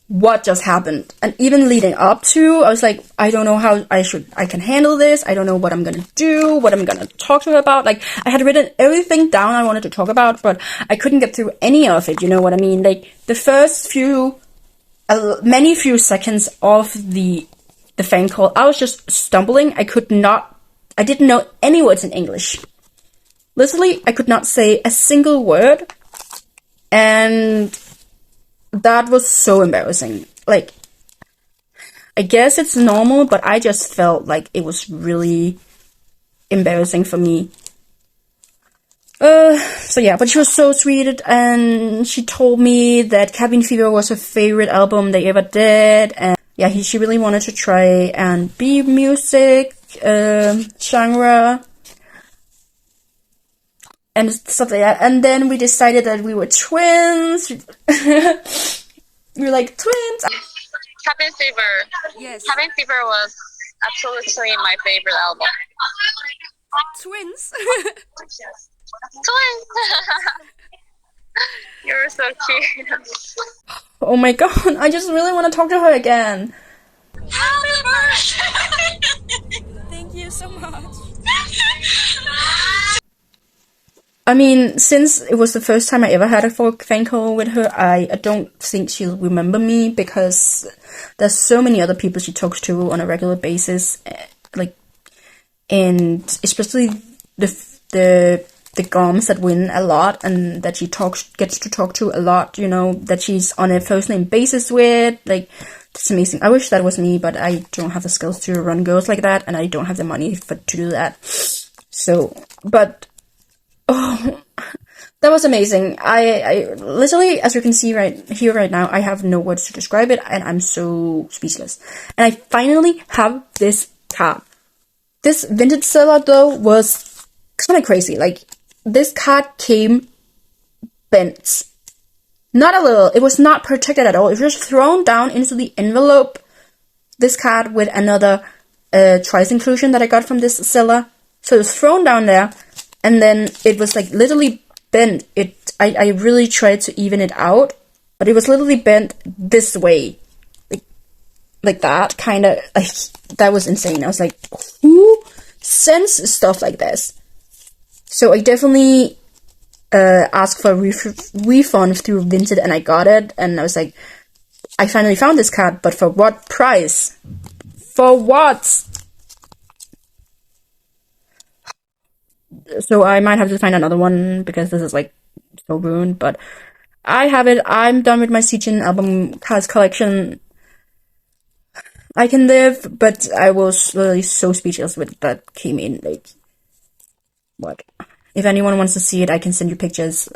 what just happened? And even leading up to, I was like, I don't know how I can handle this. I don't know what I'm gonna do, what I'm gonna talk to her about. Like, I had written everything down I wanted to talk about, but I couldn't get through any of it, you know what I mean? Like, the first many few seconds of the fan call, I was just stumbling. I didn't know any words in English. Literally, I could not say a single word, and that was so embarrassing. Like, I guess it's normal, but I just felt like it was really embarrassing for me. So yeah, but she was so sweet, and she told me that Cabin Fever was her favorite album they ever did, and yeah, she really wanted to try and be music genre and stuff like that. And then we decided that we were twins. We were like twins. Cabin Fever. Yes. Cabin Fever was absolutely my favorite album. Twins. Twins! You're so cute. Oh my god, I just really want to talk to her again. Happy birthday! Thank you so much. I mean, since it was the first time I ever had a fan call with her, I don't think she'll remember me because there's so many other people she talks to on a regular basis, like, and especially the goms that win a lot and that she gets to talk to a lot, you know, that she's on a first name basis with, like, it's amazing. I wish that was me, but I don't have the skills to run girls like that, and I don't have the money to do that. So, but, oh, that was amazing. I literally, as you can see right here, right now, I have no words to describe it, and I'm so speechless. And I finally have this card. This vintage seller, though, was kind of crazy. Like, this card came bent. Not a little. It was not protected at all. It was just thrown down into the envelope. This card with another twice inclusion that I got from this seller. So it was thrown down there, and then it was like literally bent. I really tried to even it out, but it was literally bent this way, like that kind of. Like, that was insane. I was like, who sends stuff like this? So I definitely asked for a refund through Vinted, and I got it, and I was like, I finally found this card, but for what price? For what? So I might have to find another one, because this is like so ruined, but I have it. I'm done with my Seachin album cards collection. I can live, but I was really so speechless with that came in, like, what? If anyone wants to see it, I can send you pictures.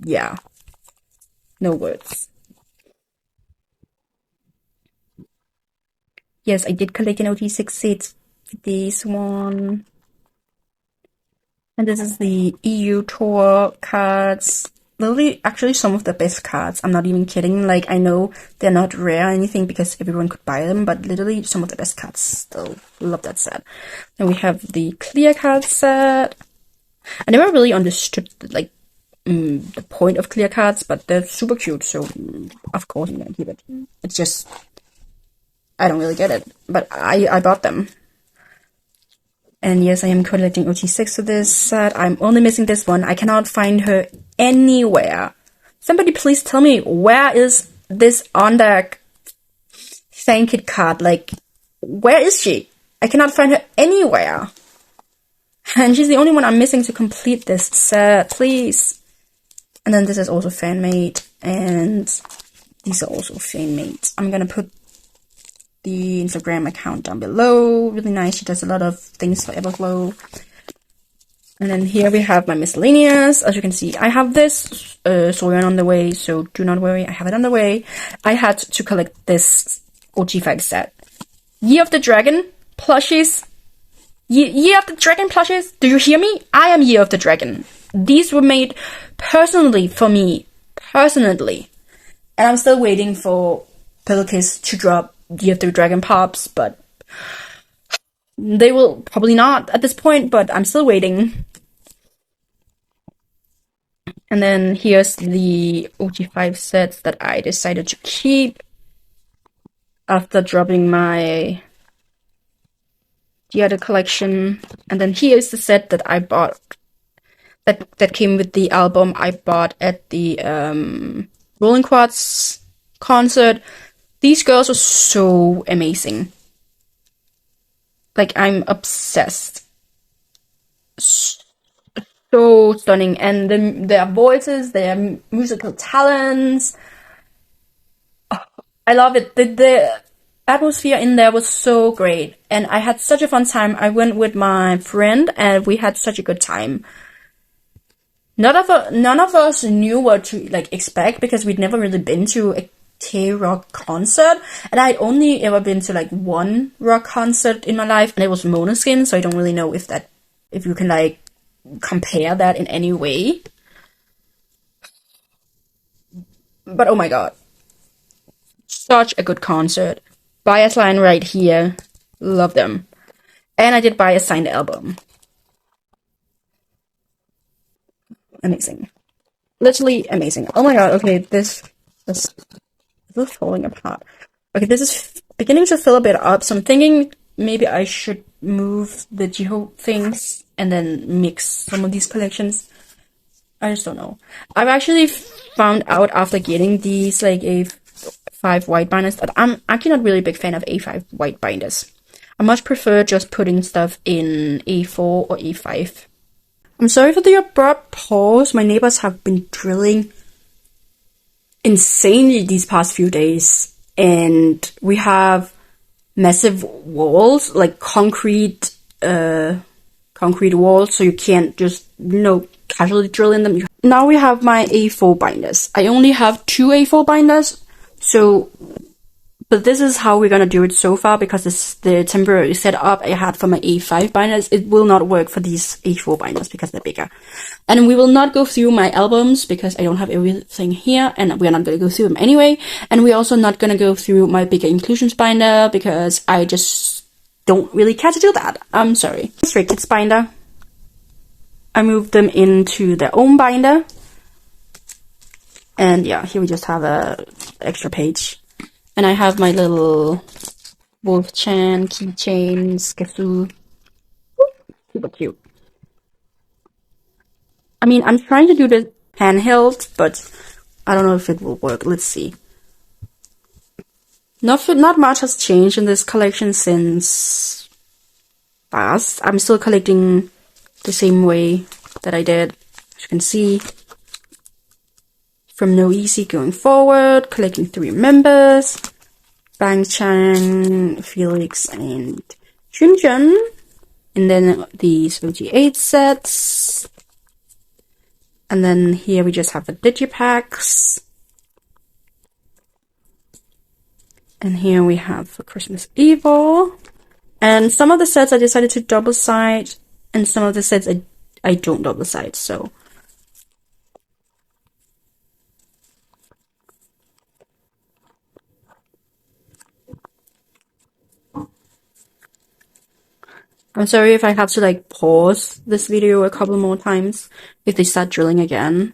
Yeah. No words. Yes, I did collect an OT6 set for this one. And this is the EU tour cards. Literally, actually some of the best cards. I'm not even kidding. Like, I know they're not rare or anything because everyone could buy them, but literally some of the best cards still. Love that set. Then we have the clear card set. I never really understood, like, the point of clear cards, but they're super cute, so of course I'm gonna keep it. It's just, I don't really get it, but I bought them. And yes, I am collecting OT6 for this set. I'm only missing this one. I cannot find her anywhere. Somebody please tell me, where is this on deck fan kit card? Like, where is she? I cannot find her anywhere. And she's the only one I'm missing to complete this set, please. And then this is also fan made, and these are also fan made. I'm gonna put the Instagram account down below. Really nice. She does a lot of things for everglow. And then here we have my miscellaneous. As you can see, I have this Sorian on the way, so do not worry, I have it on the way. I had to collect this OG5 set. Year of the Dragon plushies. Year of the Dragon plushies. Do you hear me? I am Year of the Dragon. These were made personally for me. Personally. And I'm still waiting for Pillowcase to drop Year of the Dragon pops, but they will probably not at this point, but I'm still waiting. And then here's the OG5 sets that I decided to keep after dropping my the other collection. And then here's the set that I bought that came with the album I bought at the Rolling Quartz concert. These girls are so amazing. Like, I'm obsessed. So stunning. And their voices, their musical talents. Oh, I love it. The atmosphere in there was so great. And I had such a fun time. I went with my friend and we had such a good time. None of us knew what to, like, expect because we'd never really been to a K-rock concert, and I'd only ever been to like one rock concert in my life, and it was Måneskin, so I don't really know if you can like compare that in any way. But oh my god, such a good concert. Bias line right here, love them. And I did buy a signed album. Amazing, literally amazing. Oh my god. Okay, this falling apart. Okay, this is beginning to fill a bit up, so I'm thinking maybe I should move the Jiho things and then mix some of these collections. I just don't know. I've actually found out after getting these like A5 white binders that I'm actually not really a big fan of A5 white binders. I much prefer just putting stuff in A4 or A5. I'm sorry for the abrupt pause. My neighbors have been drilling insanely these past few days, and we have massive walls, like concrete walls, so you can't just, casually drill in them. Now we have my A4 binders. I only have 2 A4 binders, but this is how we're gonna do it so far, because it's the temporary setup I had for my A5 binders. It will not work for these A4 binders because they're bigger. And we will not go through my albums because I don't have everything here, and we're not gonna go through them anyway. And we're also not gonna go through my bigger inclusions binder because I just don't really care to do that. I'm sorry. Stray Kids binder. I moved them into their own binder. And yeah, here we just have a extra page. And I have my little Wolf-chan keychains, Kasu. Super cute. I mean, I'm trying to do the handheld, but I don't know if it will work. Let's see. Not much has changed in this collection since past. I'm still collecting the same way that I did, as you can see. From No Easy going forward, collecting 3 members, Bang-chan, Felix, and Junjun. And then these OG8 sets. And then here we just have the digipacks. And here we have for Christmas Evil. And some of the sets I decided to double side, and some of the sets I don't double side, so. I'm sorry if I have to like pause this video a couple more times if they start drilling again,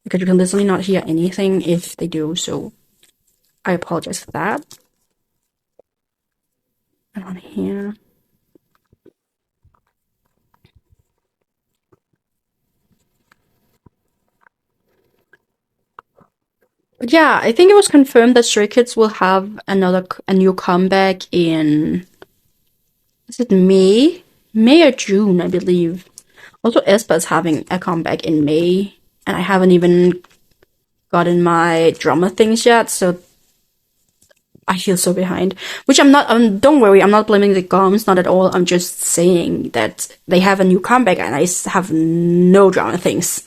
because you can literally not hear anything if they do, so I apologize for that. And on here. But yeah, I think it was confirmed that Stray Kids will have a new comeback in, is it May? May or June, I believe. Also, aespa is having a comeback in May, and I haven't even gotten my drama things yet, so I feel so behind. Which I'm not, don't worry, I'm not blaming the goms, not at all. I'm just saying that they have a new comeback and I have no drama things.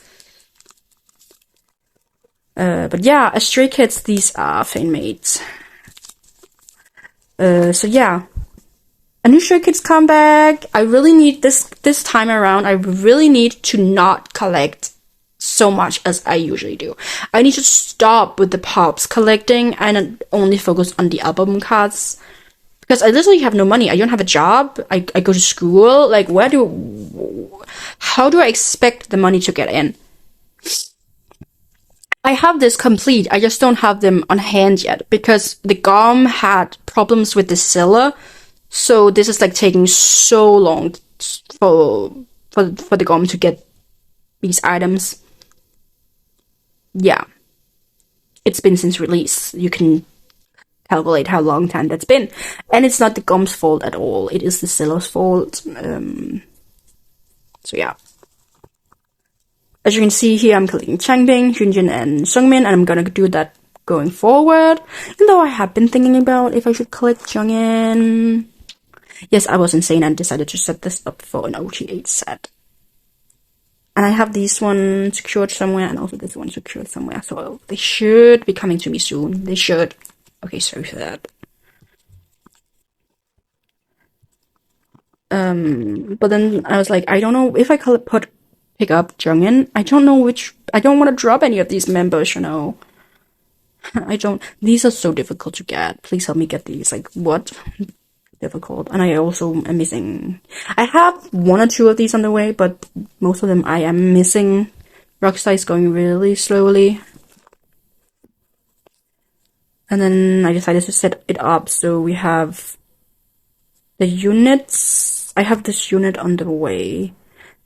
But yeah, as Stray Kids, these are fan-made. So yeah. A new Stray Kids comeback. I really need this time around. I really need to not collect so much as I usually do. I need to stop with the pops collecting and only focus on the album cards, because I literally have no money. I don't have a job. I go to school. Like, how do I expect the money to get in? I have this complete. I just don't have them on hand yet because the GOM had problems with the seller. So this is like taking so long for the GOM to get these items. Yeah, it's been since release. You can calculate how long time that's been, and it's not the GOM's fault at all. It is the seller's fault. So yeah, as you can see here, I'm collecting Changbin, Junjin, and Sungmin, and I'm gonna do that going forward. Even though I have been thinking about if I should collect Jungin. Yes, I was insane and decided to set this up for an OG8 set. And I have this one secured somewhere, and also this one secured somewhere. So they should be coming to me soon. They should. Okay, sorry for that. But then I was like, I don't know if I could pick up Jungin. I don't know I don't want to drop any of these members, you know. These are so difficult to get. Please help me get these. Like, what? Difficult. And I also am missing, I have 1 or 2 of these on the way, but most of them I am missing. Rockstar is going really slowly. And then I decided to set it up so we have the units I have this unit on the way.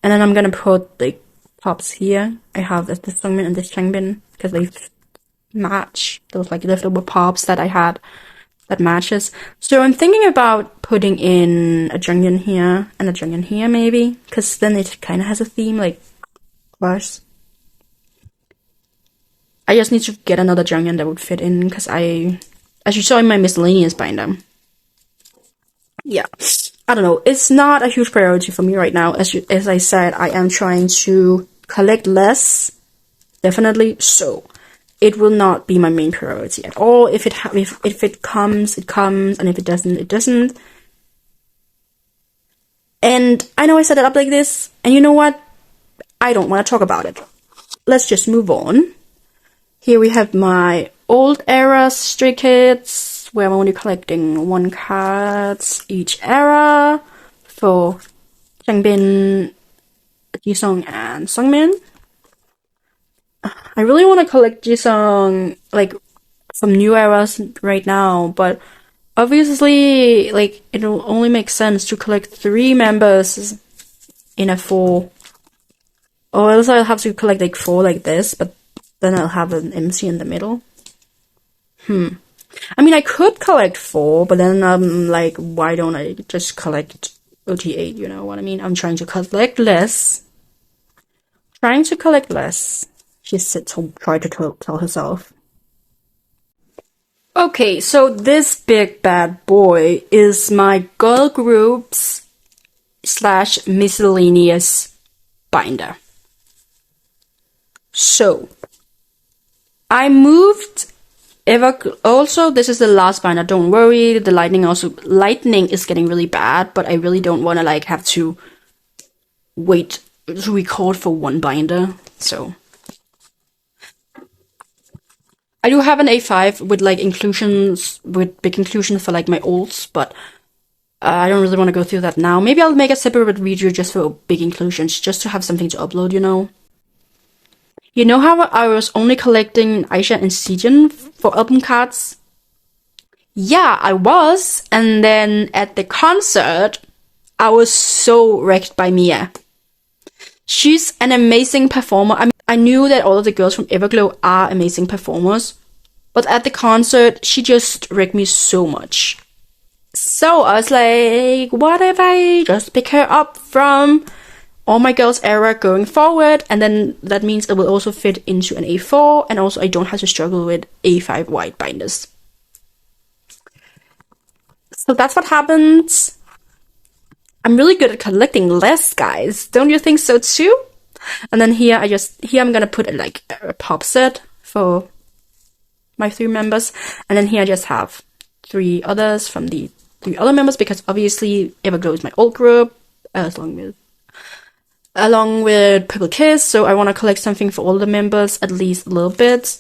And then I'm gonna put like pops here. I have this Sungmin and this Changbin because they match. Those like leftover pops that I had that matches. So I'm thinking about putting in a Jungyeon here and a Jungyeon here maybe, because then it kind of has a theme like crush. I just need to get another Jungyeon that would fit in because as you saw in my miscellaneous binder. Yeah, I don't know. It's not a huge priority for me right now. As I said, I am trying to collect less, definitely. So it will not be my main priority at all. If it comes, it comes, and if it doesn't, it doesn't. And I know I set it up like this, and you know what? I don't want to talk about it. Let's just move on. Here we have my old era Stray Kids, where I'm only collecting 1 cards each era for Changbin, Jisung, and Sungmin. I really want to collect Jisung, like, from new eras right now, but obviously, like, it'll only make sense to collect 3 members in a 4. Or else I'll have to collect, like, 4 like this, but then I'll have an MC in the middle. I mean, I could collect 4, but then I'm like, why don't I just collect OT8, you know what I mean? I'm trying to collect less. She sits home, trying to tell herself. Okay, so this big bad boy is my girl groups / miscellaneous binder. So, I moved also, this is the last binder, don't worry, the lightning is getting really bad, but I really don't want to like have to wait to record for 1 binder, so. I do have an A5 with like inclusions, with big inclusions for like my olds, but I don't really want to go through that now. Maybe I'll make a separate video just for big inclusions, just to have something to upload, you know? You know how I was only collecting Aisha and Sejin for album cards? Yeah, I was. And then at the concert, I was so wrecked by Mia. She's an amazing performer. I mean, I knew that all of the girls from Everglow are amazing performers. But at the concert, she just wrecked me so much. So I was like, what if I just pick her up from all my girls era going forward, and then that means it will also fit into an A4, and also I don't have to struggle with A5 wide binders. So that's what happens. I'm really good at collecting less, guys. Don't you think so too? And then here I'm gonna put like a pop set for my 3 members, and then here I just have 3 others from the 3 other members, because obviously Everglow is my old group, along with Purple Kiss, so I want to collect something for all the members, at least a little bit.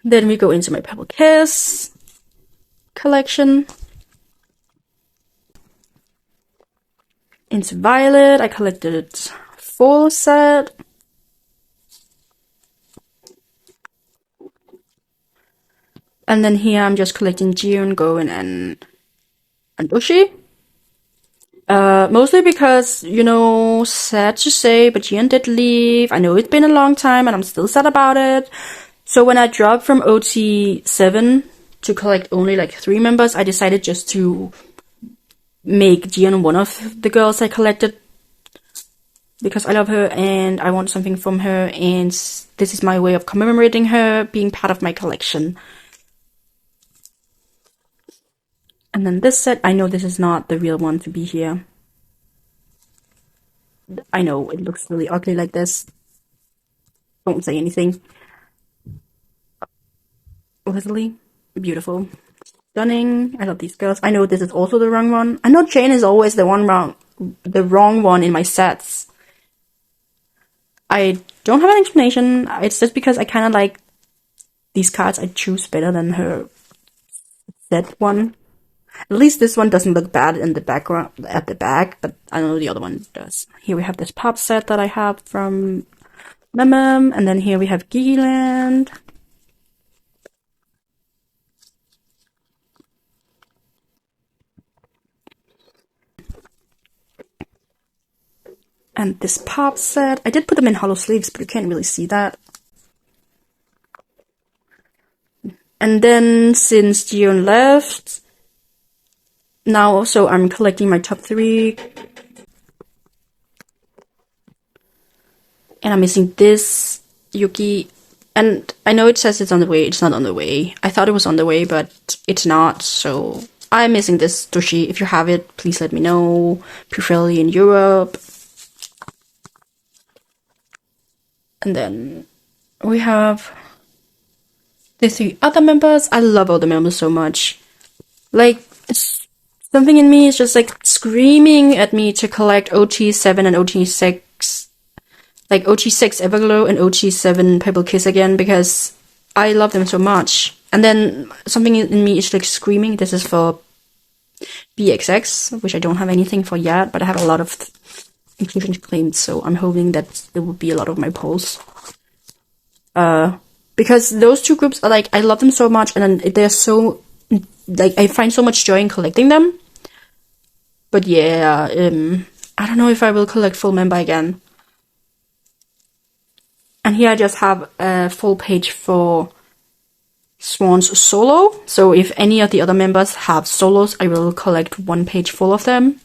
Then we go into my Purple Kiss collection. Into Violet, I collected 4 set. And then here I'm just collecting Jiyeon, Goen, and Doshi. Mostly because, you know, sad to say, but Jiyeon did leave. I know it's been a long time and I'm still sad about it. So when I dropped from OT7 to collect only like 3 members, I decided just to make Jiyeon one of the girls I collected, because I love her and I want something from her, and this is my way of commemorating her being part of my collection. And then this set, I know this is not the real one to be here. I know, it looks really ugly like this. Don't say anything. Leslie, beautiful. Stunning. I love these girls. I know this is also the wrong one. I know Jane is always the wrong one in my sets. I don't have an explanation. It's just because I kind of like these cards I choose better than her set one. At least this one doesn't look bad in the background at the back, but I know the other one does. Here we have this pop set that I have from Memem, and then here we have Gigiland. And this pop set. I did put them in hollow sleeves, but you can't really see that. And then since Jiyeon left, now also I'm collecting my top 3. And I'm missing this Yuki. And I know it says it's on the way. It's not on the way. I thought it was on the way, but it's not. So I'm missing this Doshi. If you have it, please let me know. Preferably in Europe. And then we have the 3 other members. I love all the members so much. Like, something in me is just like screaming at me to collect OT7 and OT6. Like OT6 Everglow and OT7 Pebble Kiss again, because I love them so much. And then something in me is like screaming. This is for BXX, which I don't have anything for yet, but I have a lot of inclusion claimed, so I'm hoping that it will be a lot of my polls. Because those 2 groups are like, I love them so much, and then they're so, like, I find so much joy in collecting them. But yeah, I don't know if I will collect full member again. And here I just have a full page for Swan's solo. So if any of the other members have solos, I will collect 1 page full of them.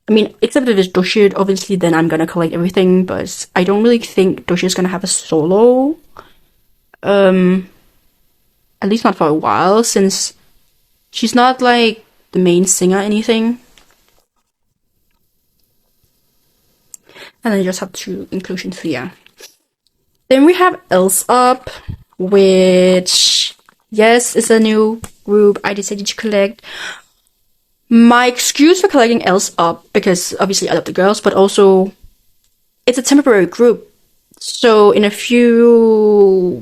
I mean, except if it's Doshi, obviously, then I'm gonna collect everything, but I don't really think Doshi is gonna have a solo. At least not for a while, since she's not, like, the main singer or anything. And then you just have 2 inclusions here. Then we have Else Up, which, yes, is a new group I decided to collect. My excuse for collecting Else Up, because obviously I love the girls, but also it's a temporary group. So in a few,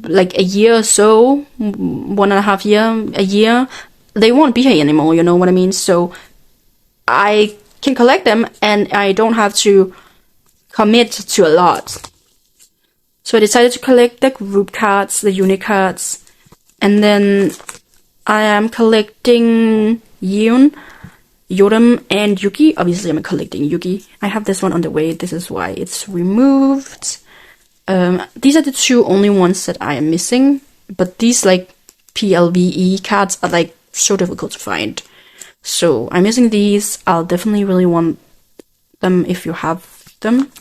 like a year or so, 1.5 year, a year, they won't be here anymore, you know what I mean? So I can collect them and I don't have to commit to a lot. So I decided to collect the group cards, the unit cards, and then I am collecting Yeon, Yoram, and Yuki. Obviously, I'm collecting Yuki. I have this one on the way. This is why it's removed. These are the 2 only ones that I am missing. But these, like, PLVE cards are, like, so difficult to find. So I'm missing these. I'll definitely really want them if you have them.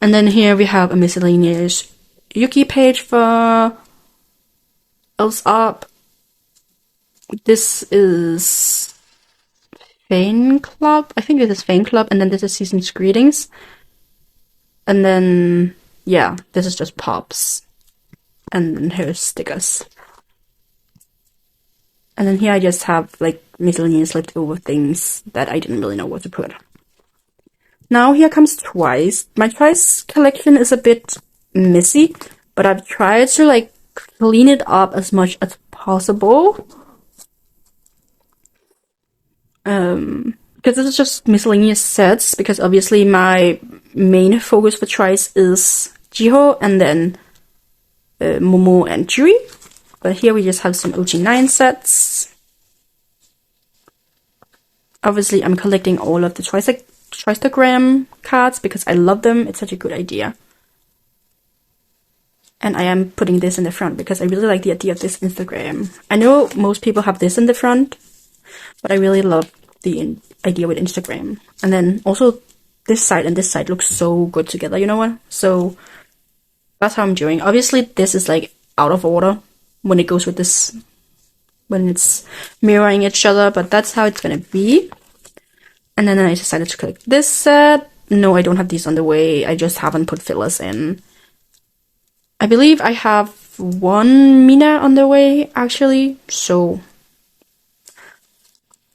And then here we have a miscellaneous Yuki page for Else Up. This is Fan Club. I think this is Fan Club, and then this is Season's Greetings. And then, yeah, this is just Pops. And then here's stickers. And then here I just have, like, miscellaneous leftover things that I didn't really know what to put. Now here comes Twice. My Twice collection is a bit messy, but I've tried to, like, clean it up as much as possible. Because this is just miscellaneous sets, because obviously my main focus for Twice is Jiho and then Momo and Juri. But here we just have some OG9 sets. Obviously I'm collecting all of the Twistagram cards because I love them. It's such a good idea. And I am putting this in the front because I really like the idea of this Instagram. I know most people have this in the front, but I really love the idea with Instagram. And then also this side and this side look so good together, you know what? So that's how I'm doing. Obviously this is like out of order when it goes with this, when it's mirroring each other, but that's how it's gonna be. And then I decided to collect this set. No, I don't have these on the way. I just haven't put fillers in. I believe I have 1 Mina on the way, actually. So,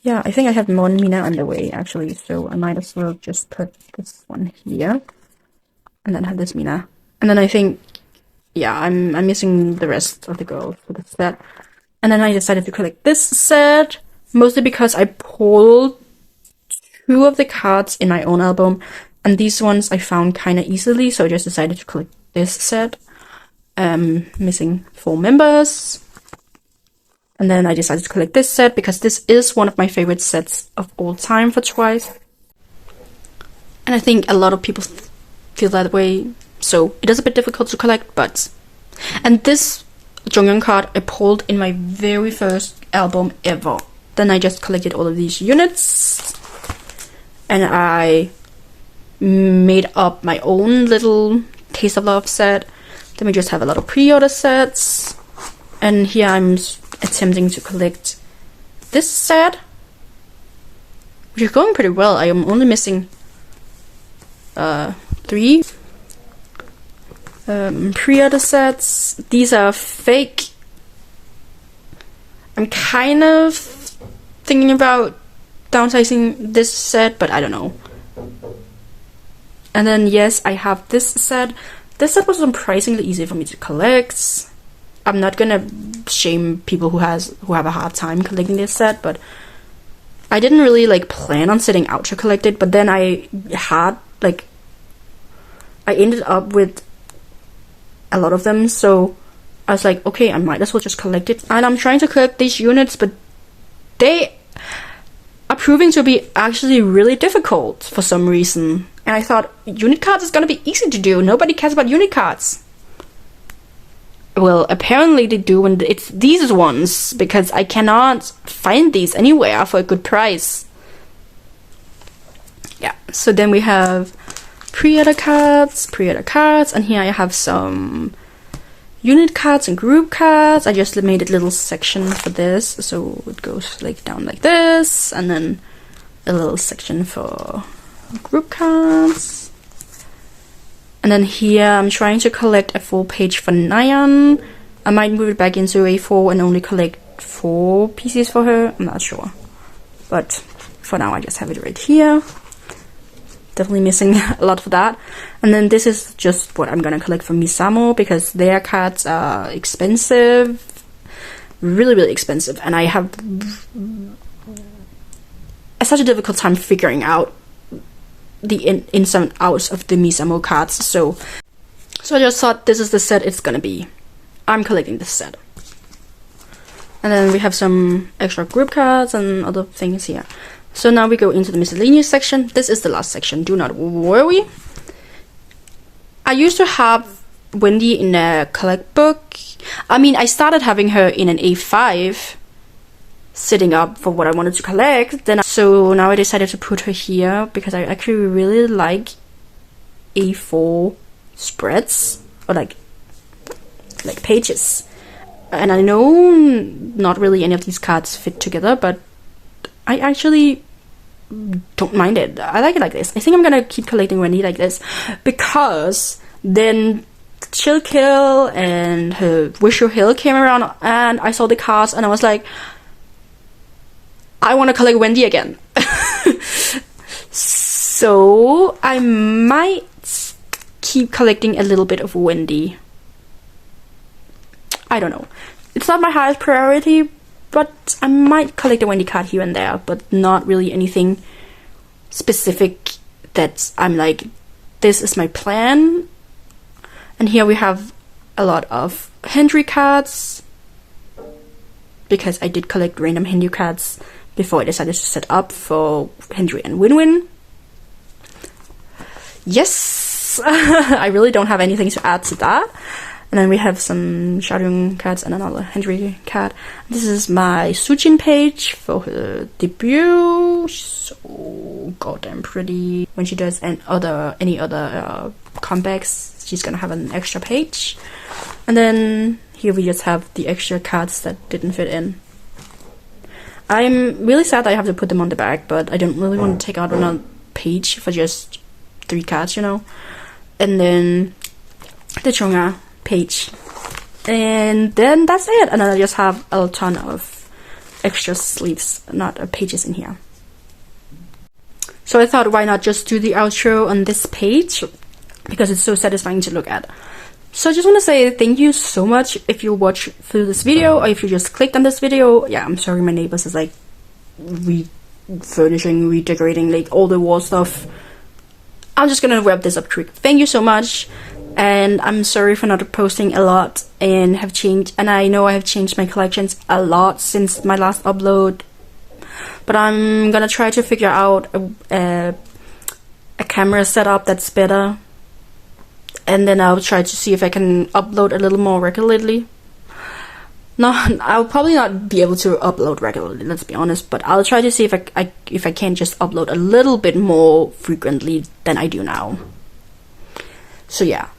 yeah, I think I have 1 Mina on the way, actually. So I might as well just put this one here. And then have this Mina. And then I think, yeah, I'm missing the rest of the girls for this set. And then I decided to collect this set. Mostly because I pulled 2 of the cards in my own album. And these ones I found kind of easily. So I just decided to collect this set. Missing 4 members. And then I decided to collect this set because this is one of my favorite sets of all time for Twice. And I think a lot of people feel that way. So it is a bit difficult to collect, but... And this Jonghyun card I pulled in my very first album ever. Then I just collected all of these units. And I made up my own little Taste of Love set. Then we just have a lot of pre-order sets. And here I'm attempting to collect this set, which is going pretty well. I am only missing 3 pre-order sets. These are fake. I'm kind of thinking about downsizing this set, but I don't know. And then yes, I have this set. This set was surprisingly easy for me to collect. I'm not gonna shame people who have a hard time collecting this set, but I didn't really like plan on setting out to collect it. But then I ended up with a lot of them, so I was like, okay, I might as well just collect it. And I'm trying to collect these units, but they are proving to be actually really difficult for some reason. And I thought unit cards is gonna be easy to do. Nobody cares about unit cards. Well, apparently they do when it's these ones, because I cannot find these anywhere for a good price. Yeah, so then we have pre-order cards, and here I have some unit cards and group cards. I just made a little section for this, so it goes like down like this, and then a little section for group cards. And then here I'm trying to collect a full page for Nayeon. I might move it back into A4 and only collect 4 pieces for her. I'm not sure. But for now I just have it right here. Definitely missing a lot for that. And then this is just what I'm gonna collect from Misamo, because their cards are expensive. Really, really expensive. And I have such a difficult time figuring out the ins and outs of the Misamo cards, so I just thought this is the set it's gonna be. I'm collecting this set. And then we have some extra group cards and other things here. So now we go into the miscellaneous section. This is the last section, do not worry. I used to have Wendy in a collect book. I mean, I started having her in an A5, setting up for what I wanted to collect. Then so now I decided to put her here because I actually really like A4 spreads, or like pages. And I know not really any of these cards fit together, but I actually don't mind it. I like it like this. I think I'm gonna keep collecting Wendy like this, because then Chill Kill and her Wish You Hill came around and I saw the cards and I was like, I want to collect Wendy again. So I might keep collecting a little bit of Wendy. I don't know. It's not my highest priority, but I might collect a Wendy card here and there, but not really anything specific that I'm like, this is my plan. And here we have a lot of Henry cards, because I did collect random Henry cards before I decided to set up for Henry and Win-Win. Yes! I really don't have anything to add to that. And then we have some Shadow cards and another Henry card. This is my Sujin page for her debut. So goddamn pretty. When she does any other comebacks, she's gonna have an extra page. And then here we just have the extra cards that didn't fit in. I'm really sad that I have to put them on the back, but I don't really want to take out another page for just 3 cards, you know. And then the Chonga page. And then that's it. And then I just have a ton of extra sleeves, not pages in here. So I thought, why not just do the outro on this page, because it's so satisfying to look at. So I just want to say thank you so much if you watch through this video, or if you just clicked on this video. Yeah, I'm sorry, my neighbors is like refurnishing, redecorating, like all the wall stuff. I'm just gonna wrap this up quick. Thank you so much, and I'm sorry for not posting a lot and have changed, and I know I have changed my collections a lot since my last upload, but I'm gonna try to figure out a camera setup that's better. And then I'll try to see if I can upload a little more regularly. No, I'll probably not be able to upload regularly, let's be honest, but I'll try to see if I can just upload a little bit more frequently than I do now. So yeah,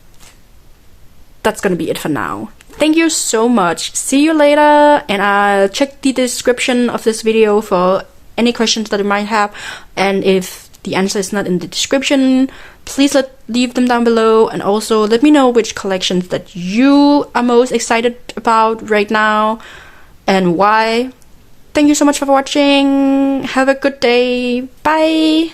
that's gonna be it for now. Thank you so much. See you later, and I'll check the description of this video for any questions that you might have, and if the answer is not in the description, please leave them down below, and also let me know which collections that you are most excited about right now and why. Thank you so much for watching. Have a good day. Bye.